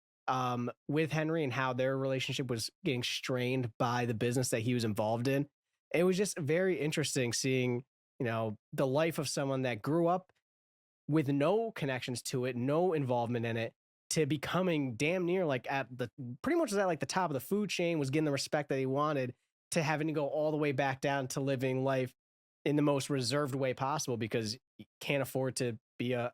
with Henry and how their relationship was getting strained by the business that he was involved in. It was just very interesting seeing the life of someone that grew up with no connections to it, no involvement in it, to becoming damn near like at the pretty much at like the top of the food chain, was getting the respect that he wanted, to having to go all the way back down to living life in the most reserved way possible because you can't afford to be out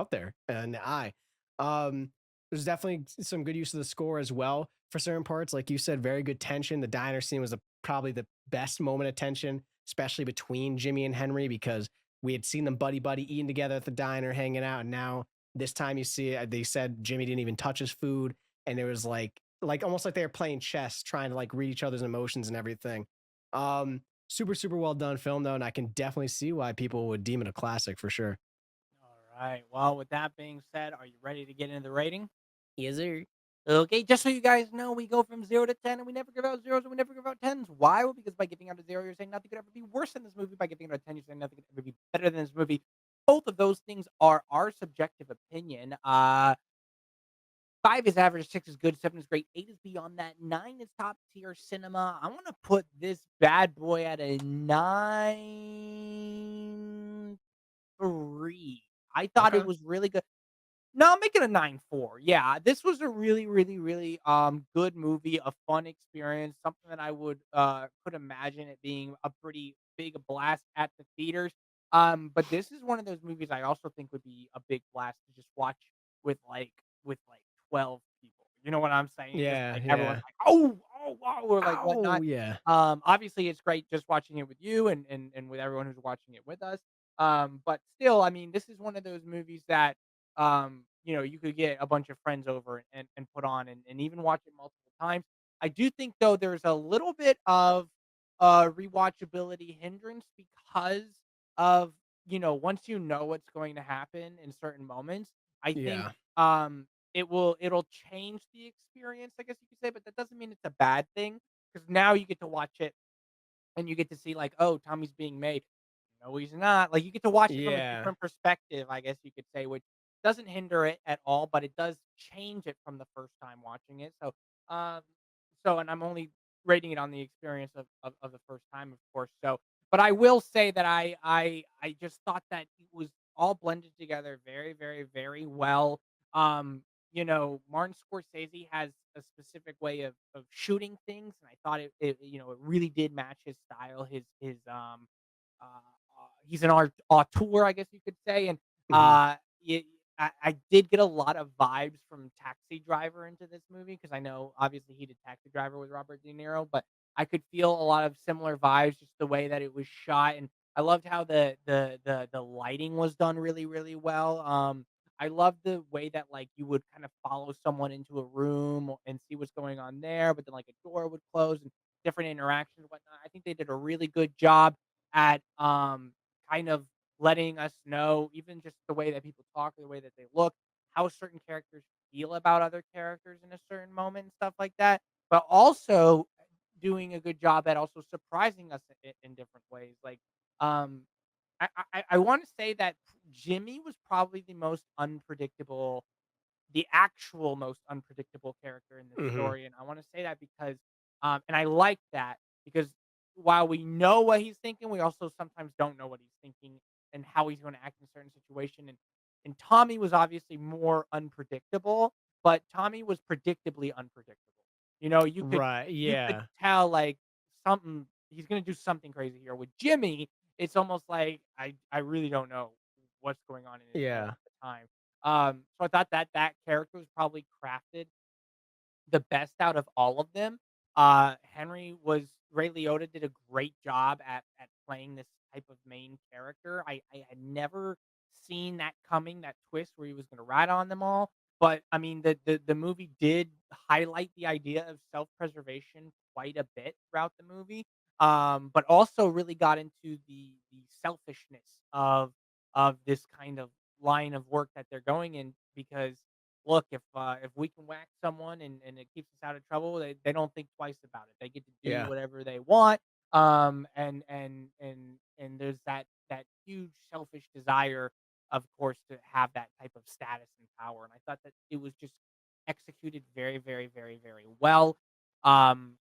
there in the eye. There's definitely some good use of the score as well for certain parts. Like you said, very good tension. The diner scene was probably the best moment of tension, especially between Jimmy and Henry, because we had seen them buddy eating together at the diner, hanging out, and now this time you see it, they said Jimmy didn't even touch his food, and it was like almost like they were playing chess, trying to like read each other's emotions and everything. Super well done film though, and I can definitely see why people would deem it a classic for sure. All right. Well, with that being said, are you ready to get into the rating? Yes, sir. Okay, just so you guys know, we go from 0 to 10, and we never give out zeros, and we never give out tens. Why? Well, because by giving out a 0, you're saying nothing could ever be worse than this movie. By giving out a 10, you're saying nothing could ever be better than this movie. Both of those things are our subjective opinion. 5 is average, 6 is good, 7 is great, 8 is beyond that, 9 is top tier cinema. I'm gonna put this bad boy at a 9.3. I thought it Okay. was really good. No, I'll make it a 9.4. Yeah, this was a really, really, really, good movie, a fun experience, something that I could imagine it being a pretty big blast at the theaters. But this is one of those movies I also think would be a big blast to just watch with, with 12 people. You know what I'm saying? Just, Yeah, like, everyone's yeah. like, "Oh, oh, wow," or, like, Oh, whatnot. yeah. Obviously, it's great just watching it with you and with everyone who's watching it with us. But still, I mean, this is one of those movies that you could get a bunch of friends over and put on and even watch it multiple times. I do think though there's a little bit of rewatchability hindrance because of once you know what's going to happen in certain moments. I think Yeah. it'll change the experience, I guess you could say, but that doesn't mean it's a bad thing because now you get to watch it and you get to see like, oh, Tommy's being made. No, he's not. Like, you get to watch it from a Yeah. different perspective, I guess you could say, which doesn't hinder it at all, but it does change it from the first time watching it. Um, and I'm only rating it on the experience of the first time, of course. But I will say that I just thought that it was all blended together very, very, very well. Martin Scorsese has a specific way of shooting things, and I thought it really did match his style, uh, he's an auteur, I guess you could say, and Mhm. it, I did get a lot of vibes from Taxi Driver into this movie because I know obviously he did Taxi Driver with Robert De Niro, but I could feel a lot of similar vibes, just the way that it was shot, and I loved how the lighting was done really, really well. I love the way that like you would kind of follow someone into a room and see what's going on there, but then like a door would close and different interactions and whatnot. I think they did a really good job at kind of letting us know, even just the way that people talk, the way that they look, how certain characters feel about other characters in a certain moment and stuff like that. But also doing a good job at also surprising us in different ways. Like, um, I want to say that Jimmy was probably the actual most unpredictable character in this Mhm. story, and I wanna say that because, and I like that because while we know what he's thinking, we also sometimes don't know what he's thinking and how he's gonna act in a certain situation, and Tommy was obviously more unpredictable, but Tommy was predictably unpredictable. Right. You could Yeah. tell, like, something he's gonna do something crazy here. With Jimmy, it's almost like I really don't know what's going on in his head Yeah. at the time. So I thought that that character was probably crafted the best out of all of them. Ray Liotta did a great job at playing this type of main character. I had never seen that coming, that twist where he was gonna rat on them all. But I mean the movie did highlight the idea of self-preservation quite a bit throughout the movie. But also really got into the selfishness of this kind of line of work that they're going in because look, if we can whack someone and it keeps us out of trouble, they don't think twice about it. They get to do Yeah. whatever they want. And there's that huge selfish desire, of course, to have that type of status and power. And I thought that it was just executed very, very, very, very well. Um,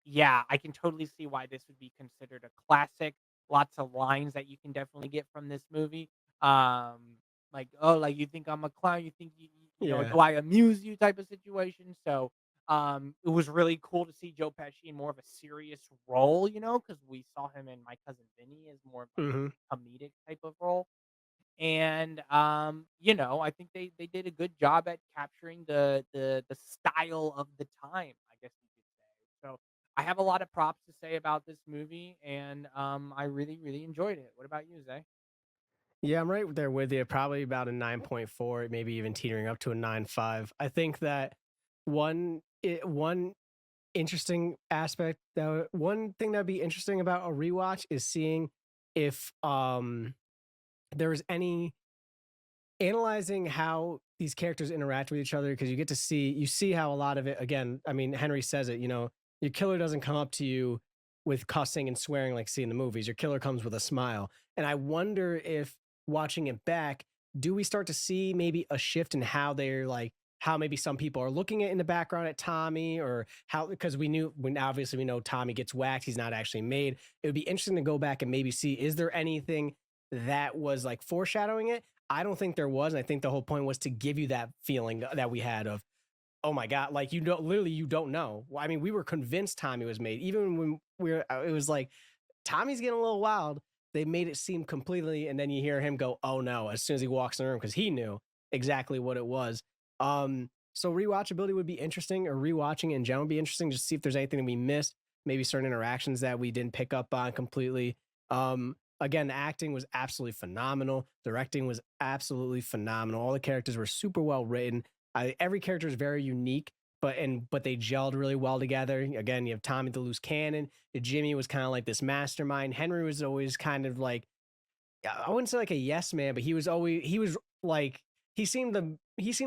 yeah, I can totally see why this would be considered a classic. Lots of lines that you can definitely get from this movie. Um, like, "Oh, like, you think I'm a clown? You think Yeah. do I amuse you?" type of situation. So, it was really cool to see Joe Pesci in more of a serious role, because we saw him in My Cousin Vinny as more of like Mhm. a comedic type of role. And, I think they did a good job at capturing the style of the time, I guess you could say. So, I have a lot of props to say about this movie, and, I really, really enjoyed it. What about you, Zay? Yeah, I'm right there with you. Probably about a 9.4, maybe even teetering up to a 9.5. I think that one interesting aspect that one thing that'd be interesting about a rewatch is seeing if there was any analyzing how these characters interact with each other, because you see how a lot of it, again, I mean, Henry says it, your killer doesn't come up to you with cussing and swearing like see in the movies. Your killer comes with a smile. And I wonder if watching it back, do we start to see maybe a shift in how they're like, how maybe some people are looking at in the background at Tommy, or how, because obviously we know Tommy gets whacked. He's not actually made. It would be interesting to go back and maybe see, is there anything that was like foreshadowing it? I don't think there was. And I think the whole point was to give you that feeling that we had of, oh my God, like, you don't know. I mean, we were convinced Tommy was made. Even when it was like, Tommy's getting a little wild. They made it seem completely, and then you hear him go, oh no, as soon as he walks in the room, because he knew exactly what it was. So rewatchability would be interesting, or rewatching it in general would be interesting, just to see if there's anything that we missed, maybe certain interactions that we didn't pick up on completely. Again, the acting was absolutely phenomenal. Directing was absolutely phenomenal. All the characters were super well written. Every character is very unique, but they gelled really well together. Again, you have Tommy the loose cannon. Jimmy was kind of like this mastermind. Henry was always kind of like, I wouldn't say like a yes man, but he seemed to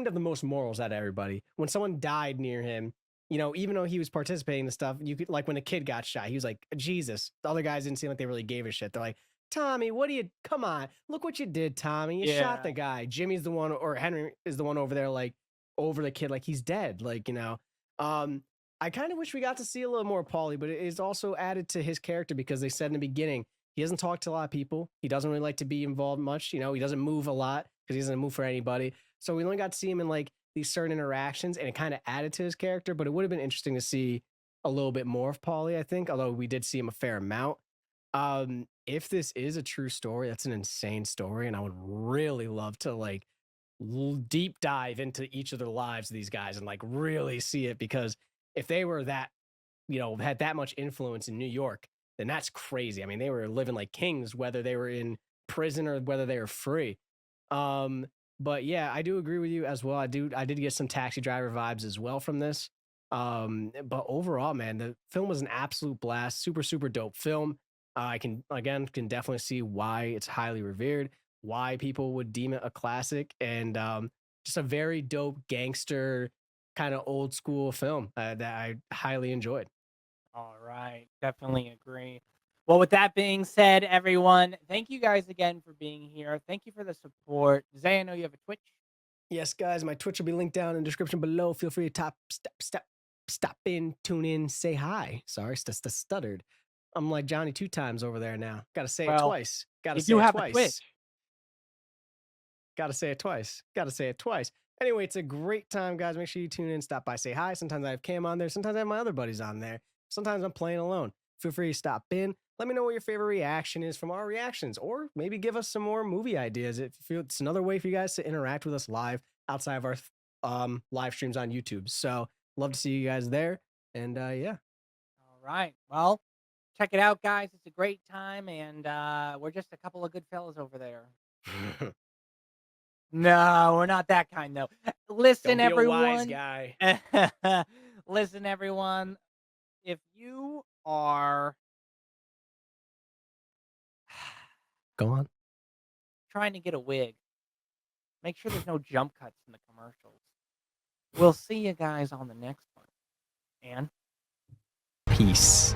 have the most morals out of everybody. When someone died near him, even though he was participating in the stuff, you could, like, when a kid got shot, he was like, Jesus. The other guys didn't seem like they really gave a shit. They're like, Tommy, come on, look what you did, Tommy. You shot the guy. Jimmy's the one, or Henry is the one over there, like, over the kid, like he's dead. Like, I kind of wish we got to see a little more Paulie, but it is also added to his character, because they said in the beginning, he doesn't talk to a lot of people. He doesn't really like to be involved much. He doesn't move a lot because he doesn't move for anybody. So we only got to see him in like these certain interactions, and it kind of added to his character, but it would have been interesting to see a little bit more of Paulie, I think, although we did see him a fair amount. If this is a true story, that's an insane story, and I would really love to like deep dive into each of the lives of these guys and like really see it, because if they were that, had that much influence in New York, then that's crazy. I mean, they were living like kings, whether they were in prison or whether they were free. But yeah, I do agree with you as well. I did get some Taxi Driver vibes as well from this. But overall, man, the film was an absolute blast. Super, super dope film. I can definitely see why it's highly revered, why people would deem it a classic, and just a very dope gangster kind of old school film that I highly enjoyed. All right. Definitely agree. Well, with that being said, everyone, thank you guys again for being here. Thank you for the support. Zay, I know you have a Twitch. Yes, guys, my Twitch will be linked down in the description below. Feel free to stop in, tune in, say hi. Sorry, stuttered. I'm like Johnny 2 times over there now. Got to say it twice. Got to say it twice. Got to say it twice. Got to say it twice. Anyway, it's a great time, guys. Make sure you tune in, stop by, say hi. Sometimes I have Cam on there. Sometimes I have my other buddies on there. Sometimes I'm playing alone. Feel free to stop in. Let me know what your favorite reaction is from our reactions, or maybe give us some more movie ideas. If you feel it's another way for you guys to interact with us live outside of our live streams on YouTube. So love to see you guys there. And yeah. All right. Well, check it out, guys. It's a great time, and we're just a couple of good fellas over there. No, we're not that kind, though. Listen, Don't be everyone. a wise guy. Listen, everyone. If you are Go on. trying to get a wig, make sure there's no jump cuts in the commercials. We'll see you guys on the next one. And peace.